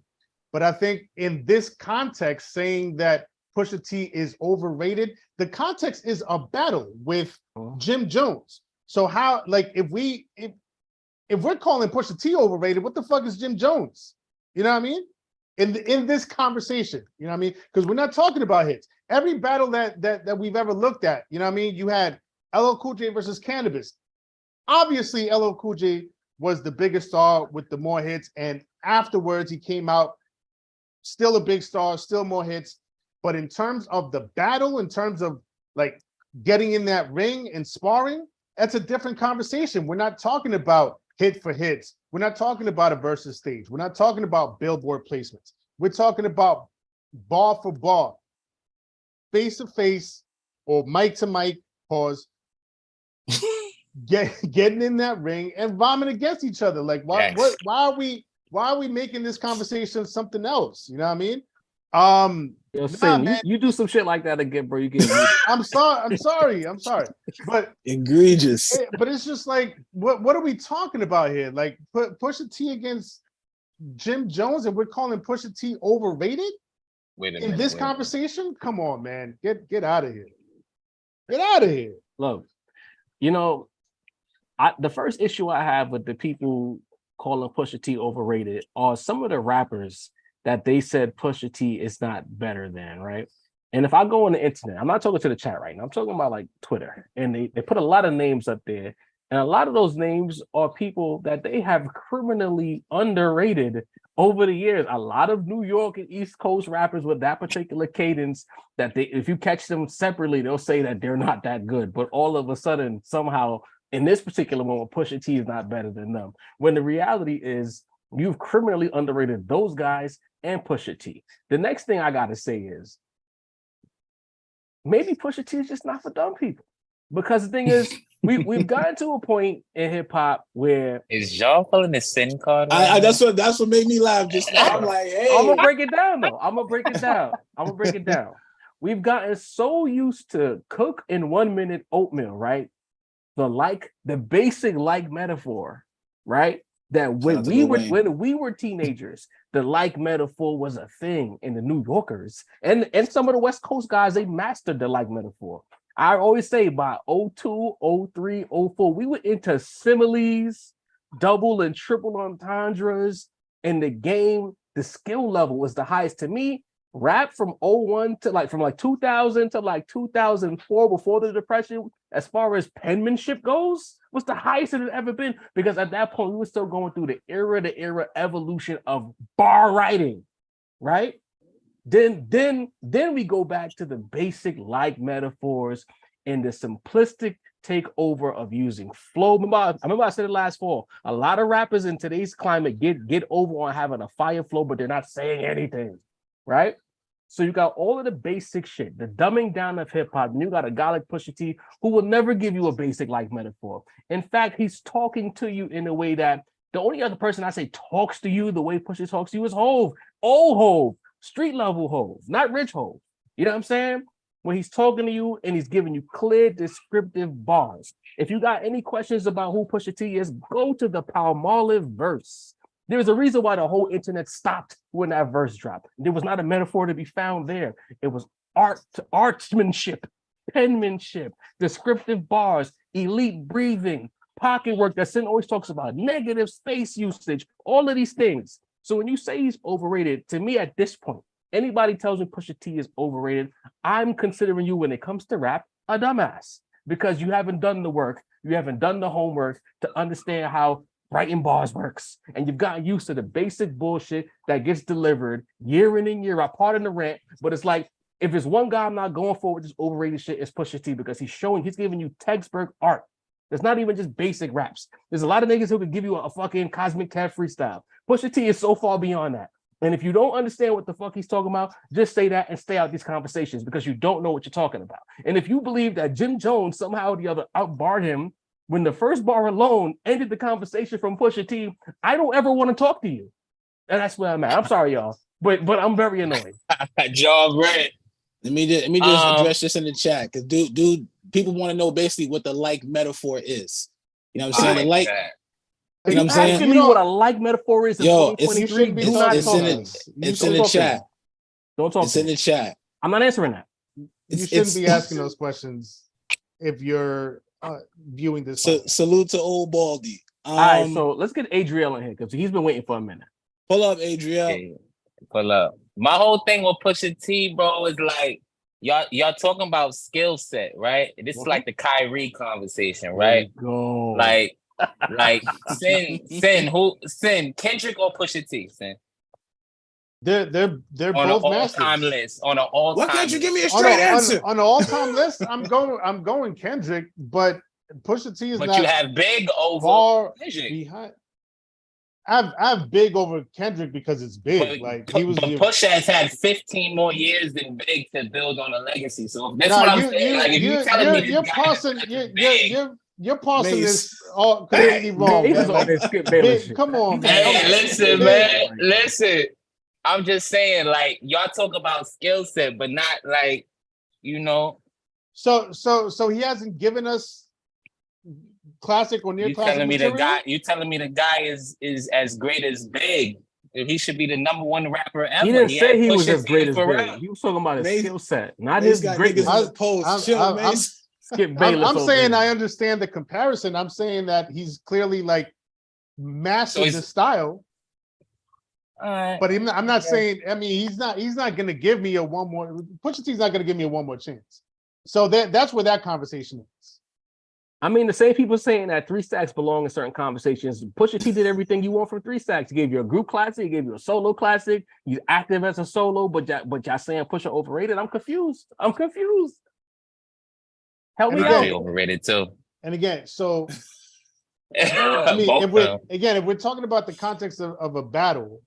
[SPEAKER 1] But I think in this context, saying that Pusha T is overrated, the context is a battle with Jim Jones. So how, like, if we're calling Pusha T overrated, what the fuck is Jim Jones? You know what I mean? In this conversation, you know what I mean? Because we're not talking about hits. Every battle that we've ever looked at, you know what I mean? You had LL Cool J versus Cannabis. Obviously, LL Cool J was the biggest star with the more hits, and afterwards he came out still a big star, still more hits. But in terms of the battle, in terms of like getting in that ring and sparring, that's a different conversation. We're not talking about hit for hits. We're not talking about a versus stage. We're not talking about billboard placements. We're talking about bar for bar, face to face, or mic to mic, pause, getting in that ring and vomiting against each other. Like, why are we making this conversation something else? You know what I mean?
[SPEAKER 4] You do some shit like that again, bro. You get
[SPEAKER 1] I'm sorry. But
[SPEAKER 2] egregious.
[SPEAKER 1] But it's just like, what are we talking about here? Like, Pusha T against Jim Jones, and we're calling Pusha T overrated?
[SPEAKER 3] Wait a
[SPEAKER 1] in
[SPEAKER 3] minute,
[SPEAKER 1] this conversation? Come on, man. Get out of here. Get out of here.
[SPEAKER 4] Look, the first issue I have with the people calling Pusha T overrated are some of the rappers that they said Pusha T is not better than, right? And if I go on the internet, I'm not talking to the chat right now, I'm talking about like Twitter, and they put a lot of names up there, and a lot of those names are people that they have criminally underrated over the years. A lot of New York and East Coast rappers with that particular cadence, that if you catch them separately, they'll say that they're not that good, but all of a sudden, somehow, in this particular moment, Pusha T is not better than them. When the reality is, you've criminally underrated those guys and Pusha T. The next thing I gotta say is, maybe Pusha T is just not for dumb people. Because the thing is, we've gotten to a point in hip hop where
[SPEAKER 3] is y'all pulling the sin card?
[SPEAKER 2] That's what made me laugh just now. I'm like, hey,
[SPEAKER 4] I'm gonna break it down though. I'm gonna break it down. We've gotten so used to cook in 1 minute oatmeal, right? The basic like metaphor, right? That when we were teenagers, the like metaphor was a thing in the New Yorkers and some of the West Coast guys. They mastered the like metaphor. I always say by 02, 03, 04, we were into similes, double and triple entendres in the game. The skill level was the highest to me. Rap from 01 to from 2000 to 2004, before the Depression, as far as penmanship goes, was the highest it had ever been, because at that point we were still going through the era evolution of bar writing, right? Then we go back to the basic like metaphors and the simplistic takeover of using flow. I remember I said it last fall. A lot of rappers in today's climate get over on having a fire flow, but they're not saying anything, right? So you got all of the basic shit, the dumbing down of hip hop, and you got a guy like Pusha T who will never give you a basic like metaphor. In fact, he's talking to you in a way that the only other person I say talks to you the way Pusha talks to you is Hove. Old Hove, street level Hove, not rich Hove. You know what I'm saying? When he's talking to you and he's giving you clear, descriptive bars. If you got any questions about who Pusha T is, go to the Palmolive verse. There's a reason why the whole internet stopped when that verse dropped. There was not a metaphor to be found there. It was artsmanship, penmanship, descriptive bars, elite breathing, pocket work that Sin always talks about, negative space usage, all of these things. So when you say he's overrated, to me at this point anybody tells me Pusha T is overrated, I'm considering you when it comes to rap a dumbass because you haven't done the work, you haven't done the homework to understand how writing bars works, and you've gotten used to the basic bullshit that gets delivered year in and year out. Pardon the rant, but it's like if it's one guy I'm not going for with this overrated shit, it's Pusha T because he's giving you textbook art. It's not even just basic raps. There's a lot of niggas who could give you a fucking Cosmic Cat freestyle. Pusha T is so far beyond that. And if you don't understand what the fuck he's talking about, just say that and stay out these conversations because you don't know what you're talking about. And if you believe that Jim Jones somehow or the other outbarred him when the first bar alone ended the conversation from Pusha T, I don't ever want to talk to you. And that's where I'm at. I'm sorry, y'all, but I'm very annoyed.
[SPEAKER 2] Jaw red. Let me just address this in the chat because dude, people want to know basically what the like metaphor is. You know what I'm saying? The like.
[SPEAKER 4] You know what I'm saying? Asking me what a like metaphor is in 2023. Do not talk to me.
[SPEAKER 2] It's in the chat.
[SPEAKER 4] Don't talk.
[SPEAKER 2] It's in the chat.
[SPEAKER 4] I'm not answering that.
[SPEAKER 1] You shouldn't be asking those questions if you're viewing this.
[SPEAKER 2] So, salute to old Baldy.
[SPEAKER 4] All right, so let's get Adriel in here because he's been waiting for a minute.
[SPEAKER 2] Pull up, Adriel.
[SPEAKER 3] Okay. Pull up. My whole thing with Pusha T, bro, is like y'all talking about skill set, right? This is like the Kyrie conversation, right?
[SPEAKER 4] Go.
[SPEAKER 3] Like Sin, Kendrick or Pusha T, Sin?
[SPEAKER 1] They're
[SPEAKER 3] on
[SPEAKER 1] both
[SPEAKER 3] an all-time list. On an all-time.
[SPEAKER 2] Why can't you give me a straight answer?
[SPEAKER 1] On an all-time list, I'm going Kendrick, but Pusha T is
[SPEAKER 3] but
[SPEAKER 1] not.
[SPEAKER 3] You have Big over
[SPEAKER 1] far
[SPEAKER 3] Kendrick.
[SPEAKER 1] Behind. I have Big over Kendrick because it's Big.
[SPEAKER 3] Pusha has had 15 more years than Big to build on a legacy. So that's what I'm saying. Like if you're telling me
[SPEAKER 1] you're parsing this all completely wrong. Come on, man.
[SPEAKER 3] Hey, listen, man. Listen. I'm just saying, like, y'all talk about skill set, but not like, you know.
[SPEAKER 1] So he hasn't given us classic or near classic material?
[SPEAKER 3] You telling me the guy is as great as Big? He should be the number one rapper ever.
[SPEAKER 4] He didn't say he was as great as Big. He was talking about his skill set, not his greatness.
[SPEAKER 1] I'm saying I understand the comparison. I'm saying that he's clearly like mastered the style. But I'm not saying. I mean, he's not going to give me a one more. Pusha T's not going to give me a one more chance. So that's where that conversation is.
[SPEAKER 4] I mean, the same people saying that 3 Stacks belong in certain conversations. Pusha T did everything you want from 3 Stacks. He gave you a group classic. He gave you a solo classic. He's active as a solo, but y'all saying Pusha overrated. I'm confused. Help me out.
[SPEAKER 3] Overrated too.
[SPEAKER 1] And again, so I mean, if we're talking about the context of a battle,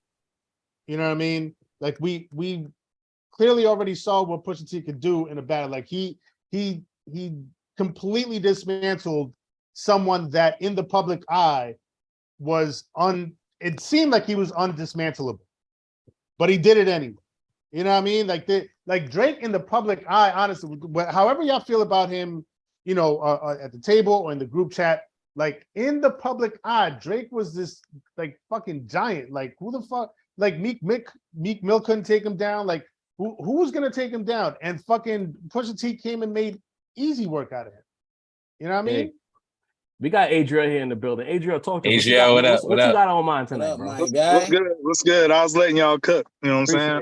[SPEAKER 1] you know what I mean? Like we clearly already saw what Pusha T could do in a battle. Like he completely dismantled someone that in the public eye it seemed like he was undismantlable, but he did it anyway. You know what I mean? Like Drake in the public eye, honestly, however y'all feel about him, you know, at the table or in the group chat, like in the public eye, Drake was this like fucking giant. Like who the fuck? Like Meek Mill couldn't take him down. Like who was gonna take him down? And fucking Pusha T came and made easy work out of him. You know what I mean?
[SPEAKER 4] Hey, we got Adriel here in the building. Adriel, talk to us.
[SPEAKER 3] Adriel, what up?
[SPEAKER 4] What you got on mind tonight, bro?
[SPEAKER 5] What's good? I was letting y'all cook. You know what I'm saying?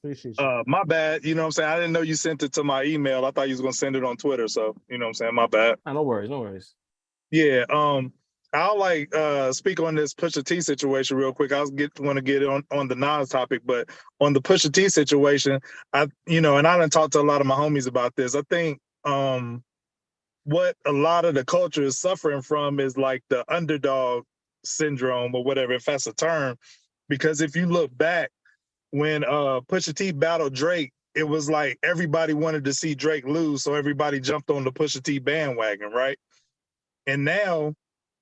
[SPEAKER 1] Appreciate you.
[SPEAKER 5] My bad. You know what I'm saying? I didn't know you sent it to my email. I thought you was gonna send it on Twitter. So you know what I'm saying? My bad.
[SPEAKER 4] No worries.
[SPEAKER 5] Yeah. I'll speak on this Pusha T situation real quick. I want to get on the Nas topic, but on the Pusha T situation, and I done talked to a lot of my homies about this. I think what a lot of the culture is suffering from is like the underdog syndrome or whatever, if that's a term. Because if you look back when Pusha T battled Drake, it was like everybody wanted to see Drake lose, so everybody jumped on the Pusha T bandwagon, right? And now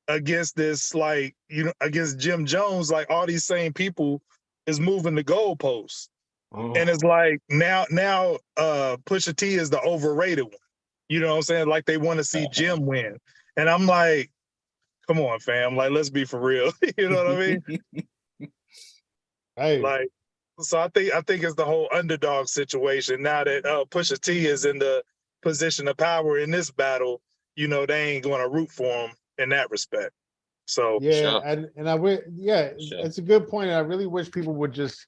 [SPEAKER 5] against this, like, against Jim Jones, like all these same people is moving the goalposts. And it's like now Pusha T is the overrated one. You know what I'm saying? Like they want to see Jim win. And I'm like, come on, fam. Like, let's be for real. You know what I mean?
[SPEAKER 1] Hey.
[SPEAKER 5] Like, so I think it's the whole underdog situation. Now that Pusha T is in the position of power in this battle, they ain't going to root for him in that respect. So
[SPEAKER 1] yeah, sure. and I would, it's a good point. And I really wish people would just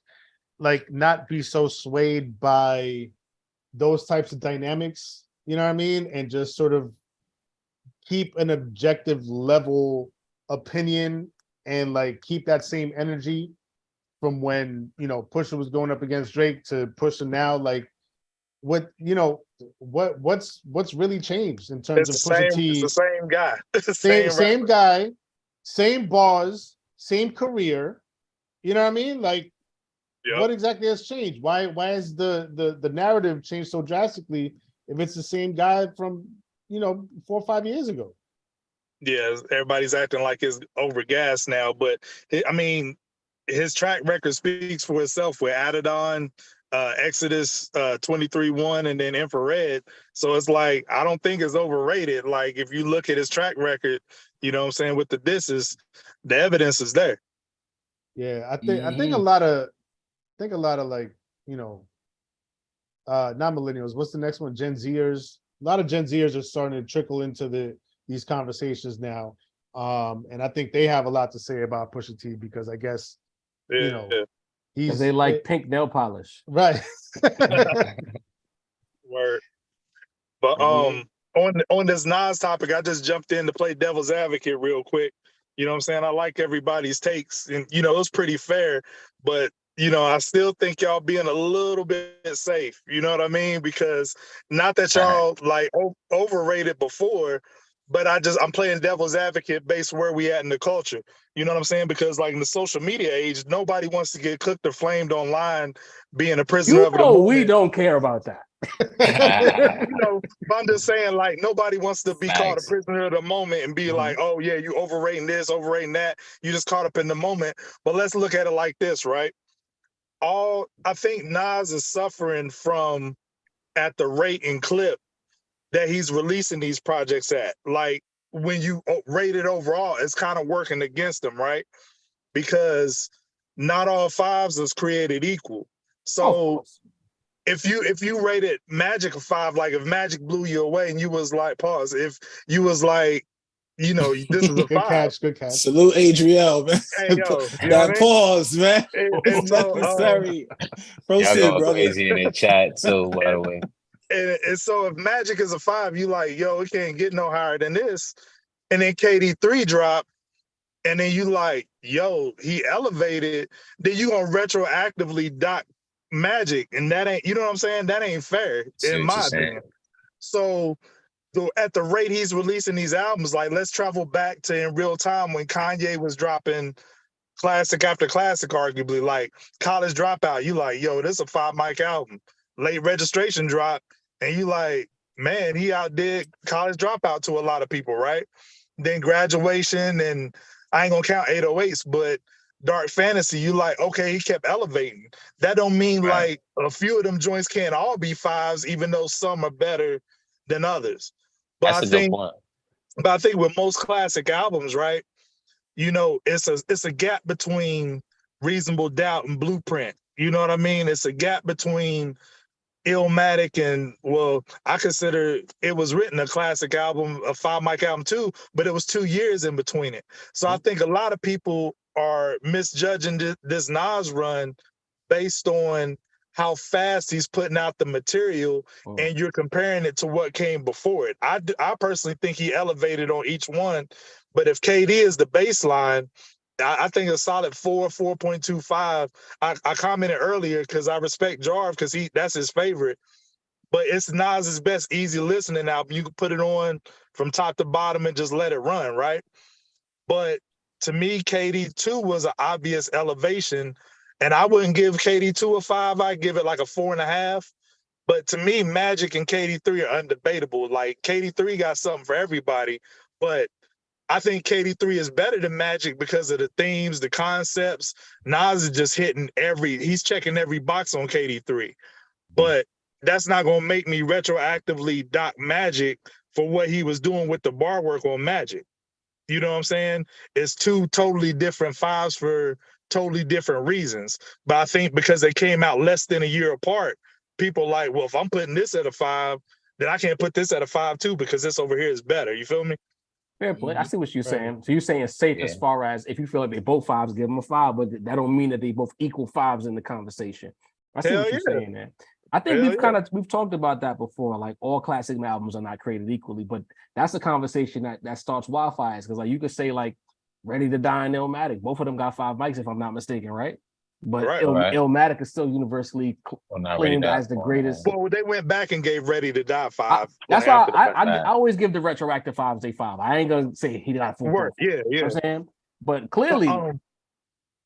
[SPEAKER 1] like not be so swayed by those types of dynamics, you know what I mean? And just sort of keep an objective level opinion and like keep that same energy from when, you know, Pusha was going up against Drake to Pusha now. Like what, you know, what's really changed in terms of Pusha T?
[SPEAKER 5] It's the same guy.
[SPEAKER 1] Same guy, same bars, same career. You know what I mean? Like what exactly has changed? Why has the narrative changed so drastically if it's the same guy from, you know, 4 or 5 years ago?
[SPEAKER 5] Yeah, everybody's acting like it's over gas now, but I mean, his track record speaks for itself with Adidon, Exodus 23-1, and then Infrared. So it's like, I don't think it's overrated. Like, if you look at his track record, you know what I'm saying, with the disses, the evidence is there.
[SPEAKER 1] Yeah, I think a lot of like, you know, not millennials, what's the next one? Gen Zers. A lot of Gen Zers are starting to trickle into these conversations now. And I think they have a lot to say about Pusha T because I guess, you know,
[SPEAKER 4] they like pink nail polish.
[SPEAKER 1] Right.
[SPEAKER 5] Word. But on this Nas topic, I just jumped in to play devil's advocate real quick. You know what I'm saying? I like everybody's takes, and you know, it was pretty fair, but you know, I still think y'all being a little bit safe. You know what I mean? Because not that y'all like overrated before, but I'm playing devil's advocate based where we at in the culture. You know what I'm saying? Because like in the social media age, nobody wants to get cooked or flamed online being a prisoner of the moment.
[SPEAKER 4] We don't care about that.
[SPEAKER 5] You know, I'm just saying, like, nobody wants to be called a prisoner of the moment and be like, oh yeah, you overrating this, overrating that. You just caught up in the moment. But let's look at it like this, right? I think Nas is suffering from at the rate and clip that he's releasing these projects at. Like when you rate it overall, it's kind of working against him, right? Because not all fives is created equal. So if you rated Magic a 5, like if Magic blew you away and you was like, pause, if you was like, you know, this is a 5.
[SPEAKER 1] Good catch.
[SPEAKER 2] Salute Adriel, man.
[SPEAKER 5] Hey, yo,
[SPEAKER 2] that pause, man.
[SPEAKER 5] And so,
[SPEAKER 2] necessary.
[SPEAKER 3] Y'all going
[SPEAKER 2] brother.
[SPEAKER 3] crazy in the chat too, by the way.
[SPEAKER 5] And so if Magic is a 5, you like, yo, it can't get no higher than this. And then KD3 drop, and then you like, yo, he elevated, then you gonna retroactively dock Magic, and that ain't, you know what I'm saying? That ain't fair, in my opinion. So at the rate he's releasing these albums, like let's travel back to in real time when Kanye was dropping classic after classic, arguably, like College Dropout, you like, yo, this is a 5 mic album. Late Registration drop, and you like, man, he outdid College Dropout to a lot of people, right? Then Graduation, and I ain't gonna count 808s, but Dark Fantasy, you like, okay, he kept elevating. That don't mean like a few of them joints can't all be 5s, even though some are better than others. But
[SPEAKER 3] That's a good point.
[SPEAKER 5] But I think with most classic albums, right, you know, it's a gap between Reasonable Doubt and Blueprint. You know what I mean? It's a gap between Illmatic and, well, I consider it was written a classic album, a 5 mic album too, but it was 2 years in between it. So I think a lot of people are misjudging this Nas run based on how fast he's putting out the material, and you're comparing it to what came before it. I personally think he elevated on each one, but if KD is the baseline, I think a solid 4.25. I commented earlier because I respect Jarv because that's his favorite, but it's Nas's best easy listening album. You can put it on from top to bottom and just let it run, right? But to me, KD2 was an obvious elevation, and I wouldn't give KD2 a 5. I'd give it like a 4.5. But to me, Magic and KD3 are undebatable. Like KD3 got something for everybody, but I think KD3 is better than Magic because of the themes, the concepts. Nas is just he's checking every box on KD3. But that's not going to make me retroactively dock Magic for what he was doing with the bar work on Magic. You know what I'm saying? It's 2 totally different 5s for totally different reasons. But I think because they came out less than a year apart, people like, well, if I'm putting this at a 5, then I can't put this at a 5 too because this over here is better. You feel me?
[SPEAKER 4] Fair play. I see what you're saying. So you're saying safe as far as if you feel like they both fives, give them a 5, but that don't mean that they both equal 5s in the conversation. I see what you're saying there. I think we've talked about that before. Like all classic albums are not created equally, but that's a conversation that starts wildfires because like you could say like Ready to Die and Illmatic, both of them got 5 mics if I'm not mistaken, right? But Illmatic is still universally claimed as the greatest.
[SPEAKER 5] Well, they went back and gave Ready to Die 5.
[SPEAKER 4] That's why I always give the retroactive 5s a 5. I ain't gonna say he got full work.
[SPEAKER 5] Yeah.
[SPEAKER 4] You know what I'm saying? But clearly,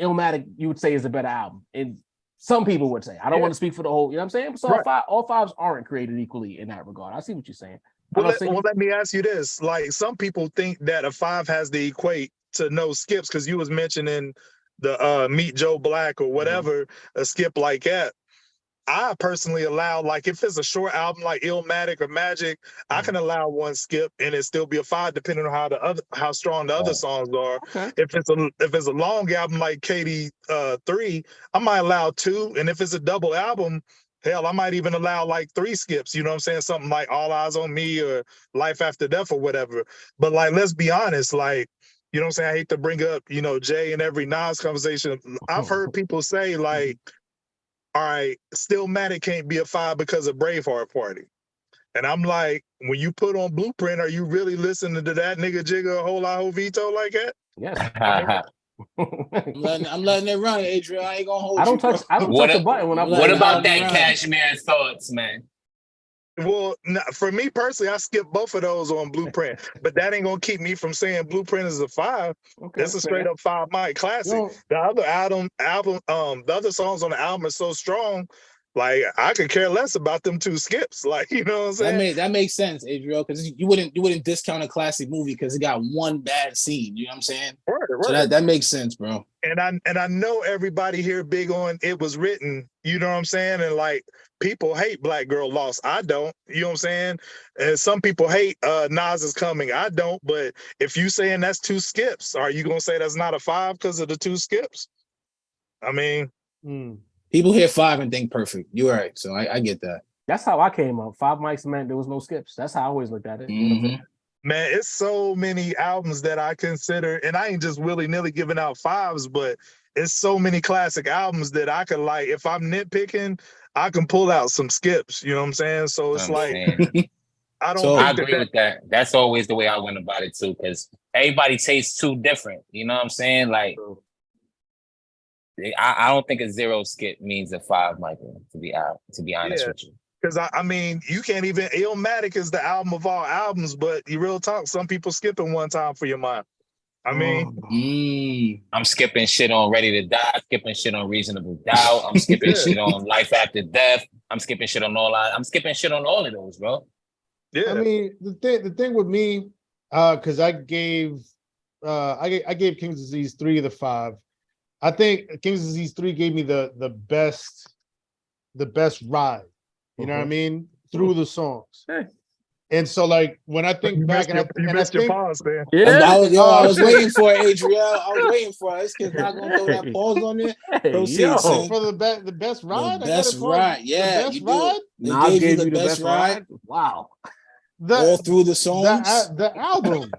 [SPEAKER 4] Illmatic you would say is a better album. And some people would say. I don't want to speak for the whole, you know what I'm saying? So all 5s aren't created equally in that regard. I see what you're saying.
[SPEAKER 5] Well, let me ask you this. Like some people think that a 5 has to equate to no skips because you was mentioning the Meet Joe Black or whatever, a skip like that. I personally allow, like, if it's a short album like Illmatic or Magic, I can allow 1 skip and it still be a 5, depending on how strong the other songs are. Okay. If it's a long album like KD 3, I might allow 2, and if it's a double album, hell, I might even allow like 3 skips. You know what I'm saying? Something like All Eyes on Me or Life After Death or whatever. But like, let's be honest, like. You know what I'm saying? I hate to bring up, Jay in every Nas conversation. I've heard people say, like, all right, Stillmatic can't be a 5 because of Braveheart Party. And I'm like, when you put on Blueprint, are you really listening to that nigga Jigga a whole lot of Vito like that?
[SPEAKER 4] Yes.
[SPEAKER 2] I'm letting it run, Adrian. I ain't gonna hold you.
[SPEAKER 4] I don't touch the button when I'm.
[SPEAKER 3] What about that Cashmere Thoughts, man?
[SPEAKER 5] Well, for me personally, I skip both of those on Blueprint, but that ain't gonna keep me from saying Blueprint is a 5. Okay, it's a straight up 5 mic classic. The other the other songs on the album are so strong, like I could care less about them 2 skips. Like, you know what I'm saying?
[SPEAKER 2] That makes sense, Adriel, because you wouldn't discount a classic movie because it got 1 bad scene. You know what I'm saying? Right. So that makes sense, bro.
[SPEAKER 5] And I know everybody here big on It Was Written. You know what I'm saying? And like. People hate Black Girl Lost. I don't. You know what I'm saying? And some people hate Nas Is Coming. I don't. But if you saying that's 2 skips, are you gonna say that's not a 5 because of the 2 skips? I mean,
[SPEAKER 2] people hear 5 and think perfect. You're right. So I get that.
[SPEAKER 4] That's how I came up. 5 mics meant there was no skips. That's how I always looked at it.
[SPEAKER 5] Man, it's so many albums that I consider, and I ain't just willy-nilly giving out 5s, but it's so many classic albums that I could like. If I'm nitpicking, I can pull out some skips, you know what I'm saying? So it's like,
[SPEAKER 3] I agree with that. That's always the way I went about it too, because everybody tastes too different. You know what I'm saying? Like, I don't think a 0 skip means a 5, Michael, to be honest with you.
[SPEAKER 5] Because I mean, you can't even, Illmatic is the album of all albums, but you real talk, some people skipping 1 time for your mind. I mean,
[SPEAKER 3] I'm skipping shit on Ready to Die, skipping shit on Reasonable Doubt, I'm skipping shit on Life After Death, I'm skipping shit on I'm skipping shit on all of those, bro.
[SPEAKER 5] Yeah.
[SPEAKER 1] I mean, the thing with me, because I gave King's Disease 3 of the 5. I think King's Disease 3 gave me the best ride. You know what I mean? Through the songs. And so, like, when I think back,
[SPEAKER 5] I think, pause, man.
[SPEAKER 2] Yeah, I was waiting for it, Adriel. I was waiting for it. This kid's not gonna throw that pause on there. Proceed,
[SPEAKER 1] for the best ride.
[SPEAKER 2] The best ride, yeah.
[SPEAKER 1] The best ride.
[SPEAKER 2] They gave you the best ride.
[SPEAKER 4] Wow.
[SPEAKER 2] All through the songs.
[SPEAKER 1] The album.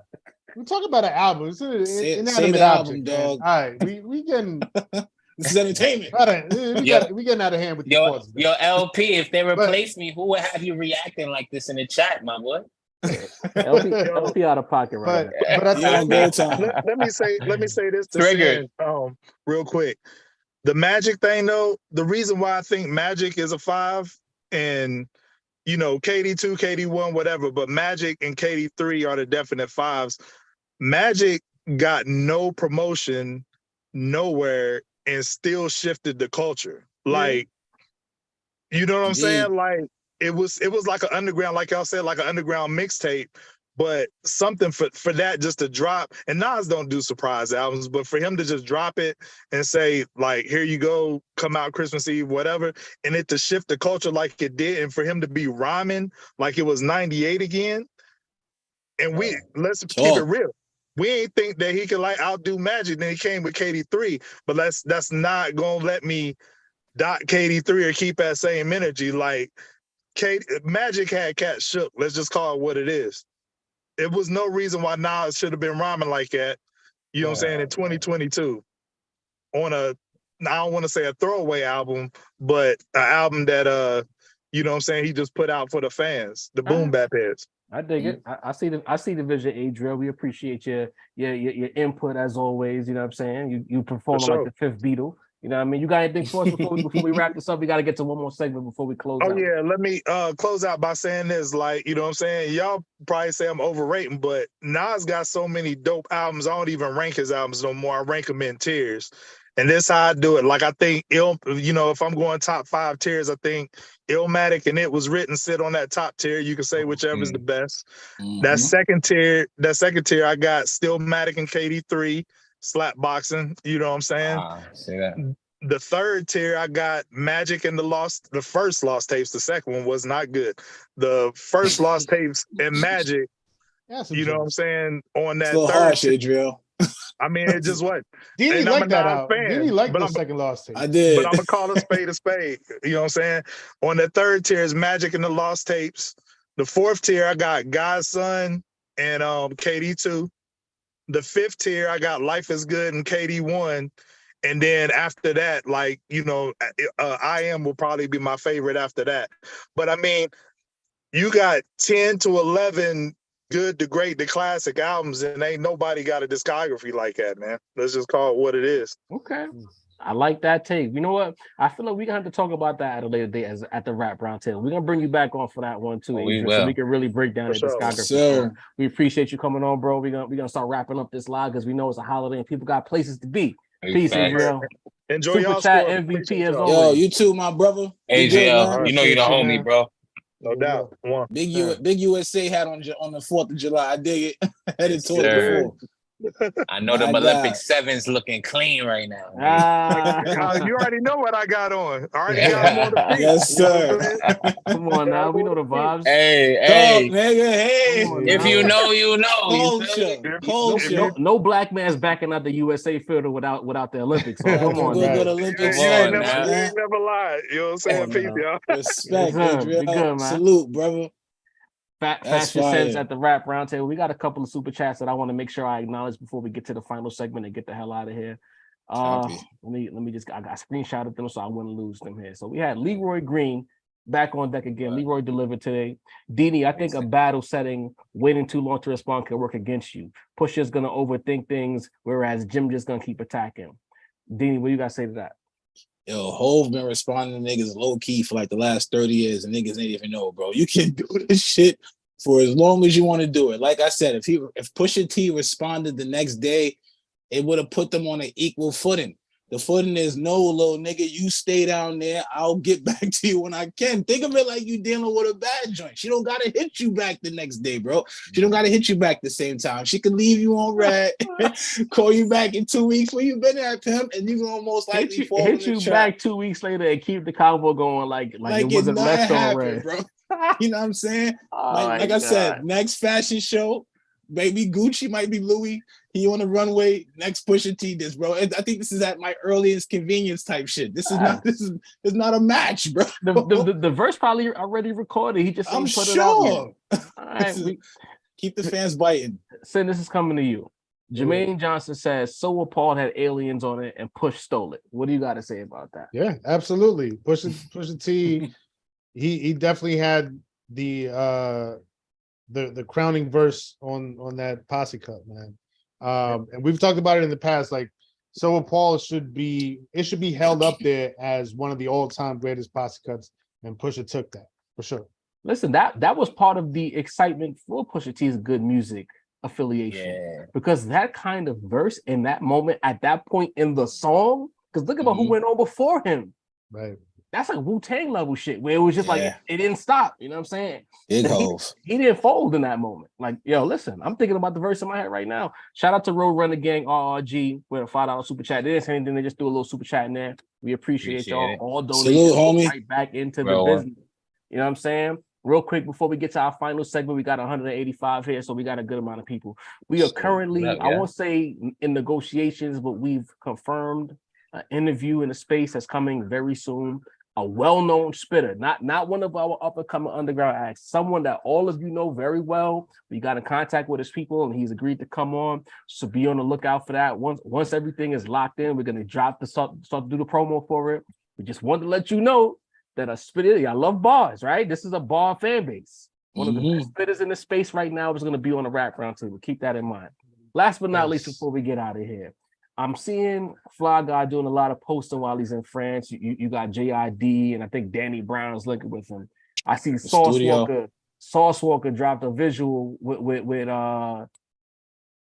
[SPEAKER 1] We're talking about an album. It's an inanimate
[SPEAKER 2] album, dog.
[SPEAKER 1] All right, we getting.
[SPEAKER 2] This is entertainment.
[SPEAKER 1] We getting out of hand with
[SPEAKER 3] your LP. If they replace me, who would have you reacting like this in the chat, my boy?
[SPEAKER 4] LP out of pocket, right?
[SPEAKER 5] But I think, let me say this to Triggered. Real quick. The Magic thing, though, the reason why I think Magic is a 5 and KD2, KD1, whatever, but Magic and KD3 are the definite 5s. Magic got no promotion nowhere and still shifted the culture. Like, you know what I'm saying? Like, it was like an underground, like y'all said, like an underground mixtape, but something for that just to drop. And Nas don't do surprise albums, but for him to just drop it and say, like, here you go, come out Christmas Eve, whatever, and it to shift the culture like it did, and for him to be rhyming like it was 98 again. And let's keep it real. We ain't think that he could like outdo Magic. Then he came with KD3, but that's not gonna let me dot KD3 or keep that same energy. Like Magic had Cat shook. Let's just call it what it is. it was no reason why Nas should have been rhyming like that. You know what I'm saying? In 2022, on I don't want to say a throwaway album, but an album that you know what I'm saying, he just put out for the fans, the boom bap heads.
[SPEAKER 4] I dig it. I see the vision, Adriel. We appreciate your input as always. You know what I'm saying? You performing like the fifth Beatle. You know what I mean? You got anything for us before we wrap this up? We got to get to one more segment before we close out.
[SPEAKER 5] Oh, yeah. Let me close out by saying this. Like, you know what I'm saying? Y'all probably say I'm overrating, but Nas got so many dope albums. I don't even rank his albums no more. I rank them in tiers. And this how I do it. Like, I think, if I'm going top 5 tiers, I think Illmatic and It Was Written sit on that top tier. You can say whichever is the best. That second tier, I got Stillmatic and KD3, Slapboxing. You know what I'm saying?
[SPEAKER 3] See that.
[SPEAKER 5] The third tier, I got Magic and the first Lost Tapes. The second one was not good. The first Lost Tapes and Magic, you know what I'm saying? On that
[SPEAKER 2] still
[SPEAKER 5] third
[SPEAKER 2] harsh, Adriel.
[SPEAKER 5] I mean, it just what?
[SPEAKER 1] Didn't like that out. Didn't like the second Lost Tape.
[SPEAKER 2] I did.
[SPEAKER 5] But I'm going to call a spade a spade. You know what I'm saying? On the third tier is Magic and the Lost Tapes. The fourth tier, I got Godson and KD2. The fifth tier, I got Life is Good and KD1. And then after that, like, I Am will probably be my favorite after that. But I mean, you got 10 to 11 good to great to classic albums, and ain't nobody got a discography like that, man. Let's just call it what it is.
[SPEAKER 4] Okay. I like that take. You know what? I feel like we're gonna have to talk about that at a later date at the Rap Roundtable. We're gonna bring you back on for that one too, Adrian, so we can really break down the discography.
[SPEAKER 2] Sure.
[SPEAKER 4] We appreciate you coming on, bro. We're gonna start wrapping up this live because we know it's a holiday and people got places to be. Peace, Adriel.
[SPEAKER 5] Enjoy
[SPEAKER 4] Super
[SPEAKER 5] y'all
[SPEAKER 4] chat
[SPEAKER 5] sport.
[SPEAKER 4] MVP as
[SPEAKER 2] Yo,
[SPEAKER 4] always.
[SPEAKER 2] you too, my brother.
[SPEAKER 3] Adriel, you know you're the homie, bro.
[SPEAKER 5] No doubt. One.
[SPEAKER 2] Big USA hat on the 4th of July. I dig it. Headed towards
[SPEAKER 3] sir.
[SPEAKER 2] the 4th.
[SPEAKER 3] I know them Olympic sevens looking clean right now.
[SPEAKER 5] You already know what I got on. I already got them on the feet.
[SPEAKER 2] Yes, sir.
[SPEAKER 4] Come on now, we know the vibes.
[SPEAKER 3] Hey,
[SPEAKER 2] nigga, hey.
[SPEAKER 3] If you know, you know.
[SPEAKER 2] Culture.
[SPEAKER 4] No black man's backing out the USA field without the Olympics. So come on,
[SPEAKER 2] go
[SPEAKER 4] man.
[SPEAKER 2] to Olympics.
[SPEAKER 5] You ain't never lied. You know what I'm saying? Peace, y'all.
[SPEAKER 2] Respect, Adriel.
[SPEAKER 4] Be good, man.
[SPEAKER 2] Salute, brother.
[SPEAKER 4] Fashion Sense at the Rap Roundtable. We got a couple of super chats that I want to make sure I acknowledge before we get to the final segment and get the hell out of here. Let me just I screenshotted them so I wouldn't lose them here. So we had Leroy Green back on deck again. Leroy delivered today. Dini, I think a battle setting, waiting too long to respond can work against you. Pusha's gonna overthink things, whereas Jim just gonna keep attacking. Dini, what you gotta say to that?
[SPEAKER 2] Yo, Hov been responding to niggas low key for like the last 30 years, and niggas ain't even know, bro. You can do this shit for as long as you want to do it. Like I said, if Pusha T responded the next day, it would have put them on an equal footing. The footing is no, little nigga, you stay down there. I'll get back to you when I can. Think of it like you dealing with a bad joint. She don't gotta hit you back the next day, bro. She don't gotta hit you back the same time. She can leave you on red, call you back in 2 weeks. Where you been at, pimp? And you can almost likely fall in the
[SPEAKER 4] hit you
[SPEAKER 2] trap.
[SPEAKER 4] back 2 weeks later and keep the combo going like it wasn't left on red,
[SPEAKER 2] bro. You know what I'm saying?
[SPEAKER 4] Oh,
[SPEAKER 2] like I said, next fashion show, maybe Gucci, might be Louis. He on the runway. Next Pusha T, this, bro. I think this is at my earliest convenience type shit. This is not a match, bro.
[SPEAKER 4] The verse probably already recorded. He just
[SPEAKER 2] I'm
[SPEAKER 4] put
[SPEAKER 2] sure.
[SPEAKER 4] it out there. All right,
[SPEAKER 2] keep the fans biting.
[SPEAKER 4] Sin, this is coming to you. Jermaine Johnson says, "So Appalled had aliens on it and Push stole it." What do you got to say about that?
[SPEAKER 1] Yeah, absolutely. Pusha T, he definitely had the crowning verse on that posse cut, man. And we've talked about it in the past. Like, So Appalled should be held up there as one of the all-time greatest posse cuts, and Pusha took that for sure.
[SPEAKER 4] Listen, that was part of the excitement for Pusha T's good music affiliation, because that kind of verse in that moment at that point in the song, because look about who went on before him,
[SPEAKER 1] right?
[SPEAKER 4] That's like Wu-Tang level shit where it was just like it didn't stop. You know what I'm saying?
[SPEAKER 2] Big Hov.
[SPEAKER 4] He didn't fold in that moment. Like, yo, listen, I'm thinking about the verse in my head right now. Shout out to Road Runner Gang RRG with a $5 super chat. They didn't say anything, they just do a little super chat in there. We appreciate y'all. All donations right back into the business. You know what I'm saying? Real quick before we get to our final segment, we got 185 here, so we got a good amount of people. We are currently, I won't say in negotiations, but we've confirmed an interview in a space that's coming very soon. a well-known spitter, not one of our up-and-coming underground acts, someone that all of you know very well. We got in contact with his people, and he's agreed to come on. So be on the lookout for that. Once everything is locked in, we're gonna drop the start to do the promo for it. We just wanted to let you know that a spitter, I love bars, right? This is a bar fan base. One of the best spitters in the space right now is gonna be on the Rap Roundtable. Keep that in mind. Last but not least, before we get out of here, I'm seeing Fly Guy doing a lot of posting while he's in France. You got JID, and I think Danny Brown's looking with him. I see Sauce Walker. Sauce Walker dropped a visual with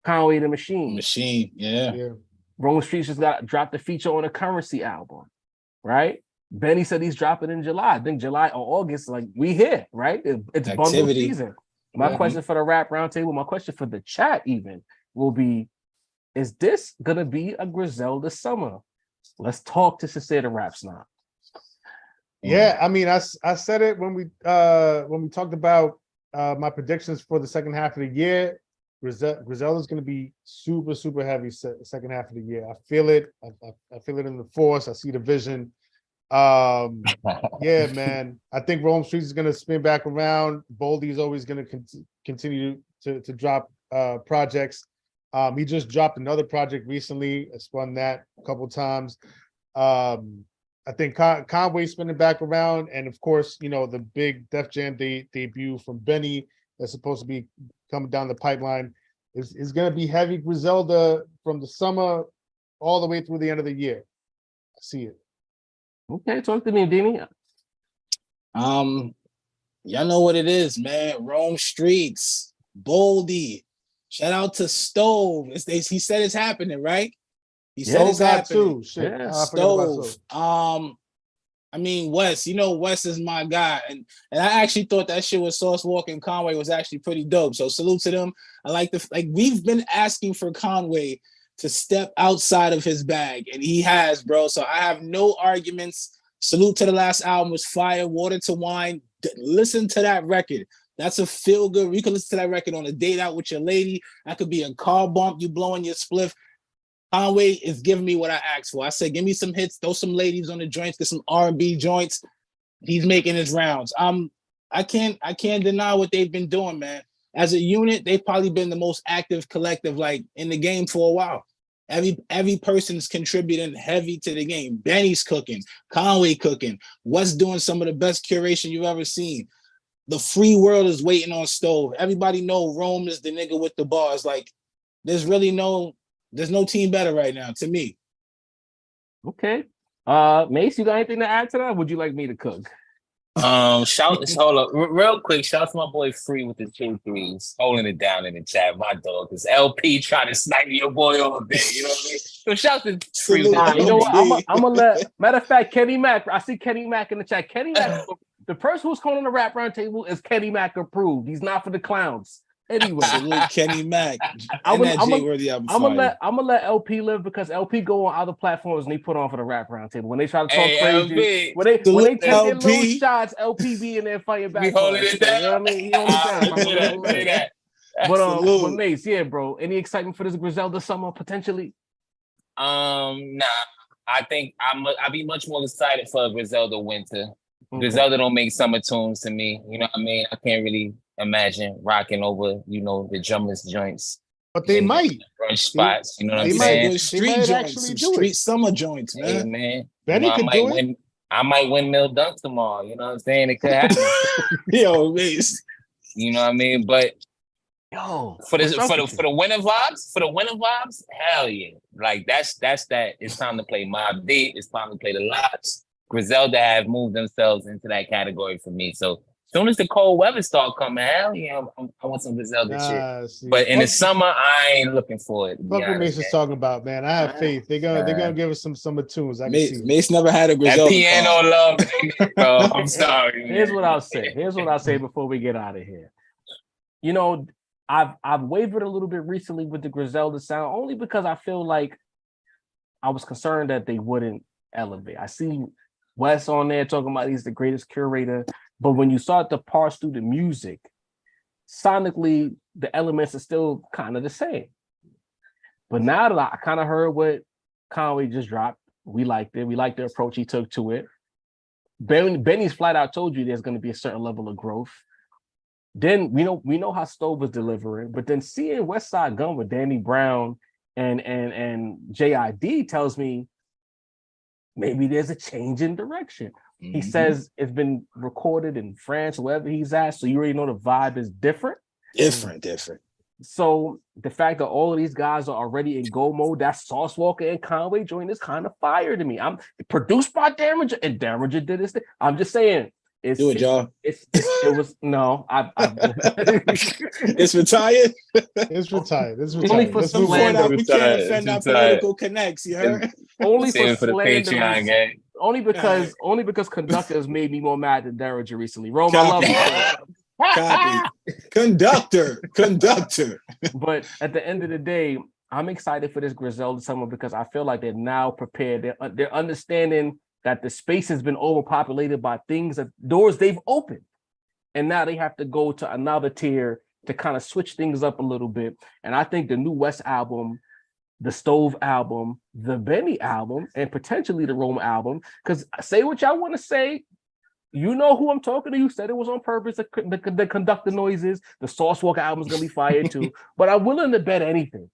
[SPEAKER 4] Conway the Machine.
[SPEAKER 2] Yeah.
[SPEAKER 4] Rome Streets just dropped a feature on a Currency album, right? Benny said he's dropping in July. I think July or August, like we here, right? It's bundle season. My question for the Rap Roundtable, my question for the chat even will be, is this gonna be a Griselda summer? Let's talk to Sincere the Rap Snob.
[SPEAKER 1] Yeah, I mean, I said it when we talked about my predictions for the second half of the year. Griselda's going to be super, super heavy second half of the year. I feel it. I feel it in the force. I see the vision. Yeah, man. I think Rome Streets is going to spin back around. Boldy's always going to continue to drop projects. He just dropped another project recently. I spun that a couple times. I think Conway spinning back around, and of course, the big Def Jam debut from Benny that's supposed to be coming down the pipeline is going to be heavy Griselda from the summer all the way through the end of the year. I see it.
[SPEAKER 4] Okay, talk to me, Dini.
[SPEAKER 2] Y'all know what it is, man. Rome Streets, Boldy. Shout out to Stove. He said it's happening, right? He said it's happening.
[SPEAKER 1] Too. Shit.
[SPEAKER 4] Yeah.
[SPEAKER 2] Stove. I mean, Wes, Wes is my guy. And I actually thought that shit with Sauce Walker and Conway was actually pretty dope. So salute to them. I we've been asking for Conway to step outside of his bag, and he has, bro. So I have no arguments. Salute to the last album was fire. Water to Wine. Listen to that record. That's a feel good. You can listen to that record on a date out with your lady. That could be a car bump, you blowing your spliff. Conway is giving me what I asked for. I said, give me some hits, throw some ladies on the joints, get some R&B joints. He's making his rounds. I can't deny what they've been doing, man. As a unit, they've probably been the most active collective in the game for a while. Every person's contributing heavy to the game. Benny's cooking, Conway cooking. Wes doing some of the best curation you've ever seen. The free world is waiting on Stove. Everybody know Rome is the nigga with the bars. There's no team better right now to me.
[SPEAKER 4] Okay. Mace, you got anything to add to that? Would you like me to cook?
[SPEAKER 3] Hold up, real quick. Shout out to my boy Free with the 2-3s, holding it down in the chat. My dog, this LP trying to snipe your boy all day. You know what I mean? So shout out to Free.
[SPEAKER 4] You know what? I'm gonna let. Matter of fact, Kenny Mac. I see Kenny Mac in the chat. Kenny Mac. The person who's calling the Rap Roundtable is Kenny Mac approved. He's not for the clowns. Anyway,
[SPEAKER 2] Kenny Mac. I'm
[SPEAKER 4] gonna let LP live because LP go on other platforms and they put on for the Rap Roundtable. When they try to talk crazy, when they take their little shots, LP be in there fighting back.
[SPEAKER 3] He holding it down.
[SPEAKER 4] You know what I mean? He holding it down. But Mace, yeah, bro. Any excitement for this Griselda summer potentially?
[SPEAKER 3] Nah. I think I'll be much more excited for Griselda winter. Griselda don't make summer tunes to me. You know what I mean? I can't really imagine rocking over, the drummers joints.
[SPEAKER 1] But they might.
[SPEAKER 3] Brunch spots, you know what I'm
[SPEAKER 2] saying?
[SPEAKER 1] Street joints,
[SPEAKER 2] street summer joints, man.
[SPEAKER 3] Hey, man.
[SPEAKER 1] Benny could do it.
[SPEAKER 3] I might windmill dunk tomorrow. You know what I'm saying? It could happen.
[SPEAKER 2] Yo, Mace.
[SPEAKER 3] You know what I mean? But for the winter vibes, hell yeah. That's that. It's time to play Mobb Deep. It's time to play the Lots. Griselda have moved themselves into that category for me. So as soon as the cold weather start coming, hell yeah, I want some Griselda shit.
[SPEAKER 1] See.
[SPEAKER 3] But in the summer, I ain't looking for it.
[SPEAKER 1] Fuck what Mace is talking about, man. I have faith. They're gonna give us some summer tunes. I can see
[SPEAKER 2] Mace never had a Griselda.
[SPEAKER 3] That piano love, bro. I'm sorry.
[SPEAKER 4] Here's what I'll say before we get out of here. I've wavered a little bit recently with the Griselda sound only because I feel like I was concerned that they wouldn't elevate. I see Wes on there talking about he's the greatest curator, but when you start to parse through the music, sonically, the elements are still kind of the same. But now that I kind of heard what Conway just dropped, we liked it. We liked the approach he took to it. Benny's flat out told you there's going to be a certain level of growth. Then we know how Stove was delivering, but then seeing West Side Gun with Danny Brown and JID tells me maybe there's a change in direction. Mm-hmm. He says it's been recorded in France, wherever he's at, so you already know the vibe is different.
[SPEAKER 2] Different.
[SPEAKER 4] So the fact that all of these guys are already in go mode, that Sauce Walker and Conway joint is kind of fire to me. I'm produced by Damager, and Damager did this thing. I'm just saying.
[SPEAKER 2] Do it, y'all.
[SPEAKER 4] It was no.
[SPEAKER 2] It's retired.
[SPEAKER 1] It's retired.
[SPEAKER 4] Only for slander.
[SPEAKER 2] We can't defend our political connects. You heard?
[SPEAKER 4] Only for
[SPEAKER 3] the Patreon game.
[SPEAKER 4] Only because conductors made me more mad than Derringer recently. Rome, I love you.
[SPEAKER 2] Copy. Conductor.
[SPEAKER 4] But at the end of the day, I'm excited for this Griselda summer because I feel like they're now prepared. They're understanding that the space has been overpopulated by things that doors they've opened. And now they have to go to another tier to kind of switch things up a little bit. And I think the new West album, the Stove album, the Benny album, and potentially the Rome album, because say what y'all want to say, you know who I'm talking to. You said it was on purpose. The conductor noises, the Sauce Walker album is going to be fire too. But I'm willing to bet anything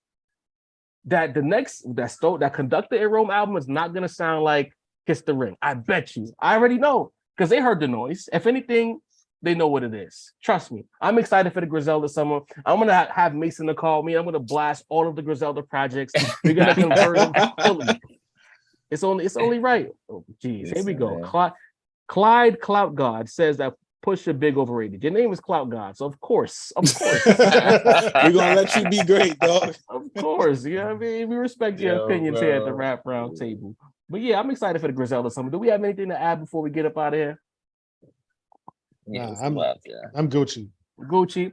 [SPEAKER 4] that that conductor and Rome album is not going to sound like Kiss the Ring. I bet you. I already know because they heard the noise. If anything, they know what it is. Trust me. I'm excited for the Griselda summer. I'm going to have Mason to call me. I'm going to blast all of the Griselda projects. We're going to convert them. It's only right. Oh, geez. Here we go. Clyde Clout God says that Pusha big overrated. Your name is Clout God, so of course.
[SPEAKER 2] We're gonna let you be great, dog.
[SPEAKER 4] Of course, you know what I mean? We respect your opinions here at the Rap Roundtable. But yeah, I'm excited for the Griselda summer. Do we have anything to add before we get up out of here?
[SPEAKER 1] Yeah, I'm Gucci.
[SPEAKER 4] Gucci.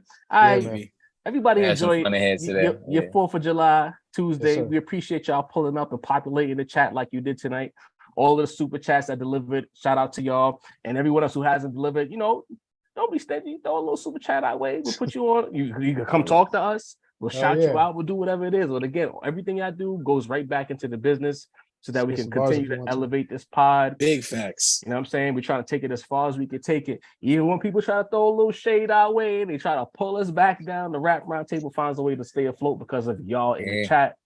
[SPEAKER 4] Everybody enjoy your 4th of July Tuesday.
[SPEAKER 1] Yes,
[SPEAKER 4] we appreciate y'all pulling up and populating the chat like you did tonight. All of the super chats that delivered, shout out to y'all. And everyone else who hasn't delivered, don't be stingy. Throw a little super chat our way. We'll put you on. You can come talk to us. We'll shout you out. We'll do whatever it is. But again, everything I do goes right back into the business so that we can continue to elevate this pod.
[SPEAKER 2] Big facts.
[SPEAKER 4] You know what I'm saying? We're trying to take it as far as we can take it. Even when people try to throw a little shade our way and they try to pull us back down, the Rap Roundtable finds a way to stay afloat because of y'all in the chat.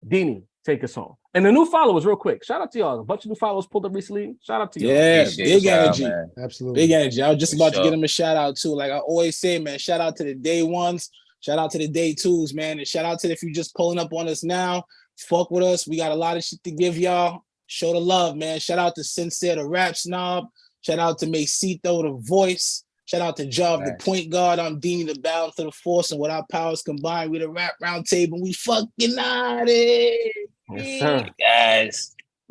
[SPEAKER 4] Dini, take us home. And the new followers, real quick. Shout out to y'all. A bunch of new followers pulled up recently. Shout out to y'all.
[SPEAKER 2] Yeah, big energy.
[SPEAKER 1] Man. Absolutely.
[SPEAKER 2] Big energy. I was just about to get them a shout out too. Like I always say, man, shout out to the day ones. Shout out to the day twos, man. And shout out to if you're just pulling up on us now. Fuck with us. We got a lot of shit to give y'all. Show the love, man. Shout out to Sincere, the rap snob. Shout out to Macito, the voice. Shout out to Job, the point guard. I'm Dean, the balance of the force. And with our powers combined, we the Rap Roundtable. We fucking out it.
[SPEAKER 4] Yes, sir.
[SPEAKER 3] Guys.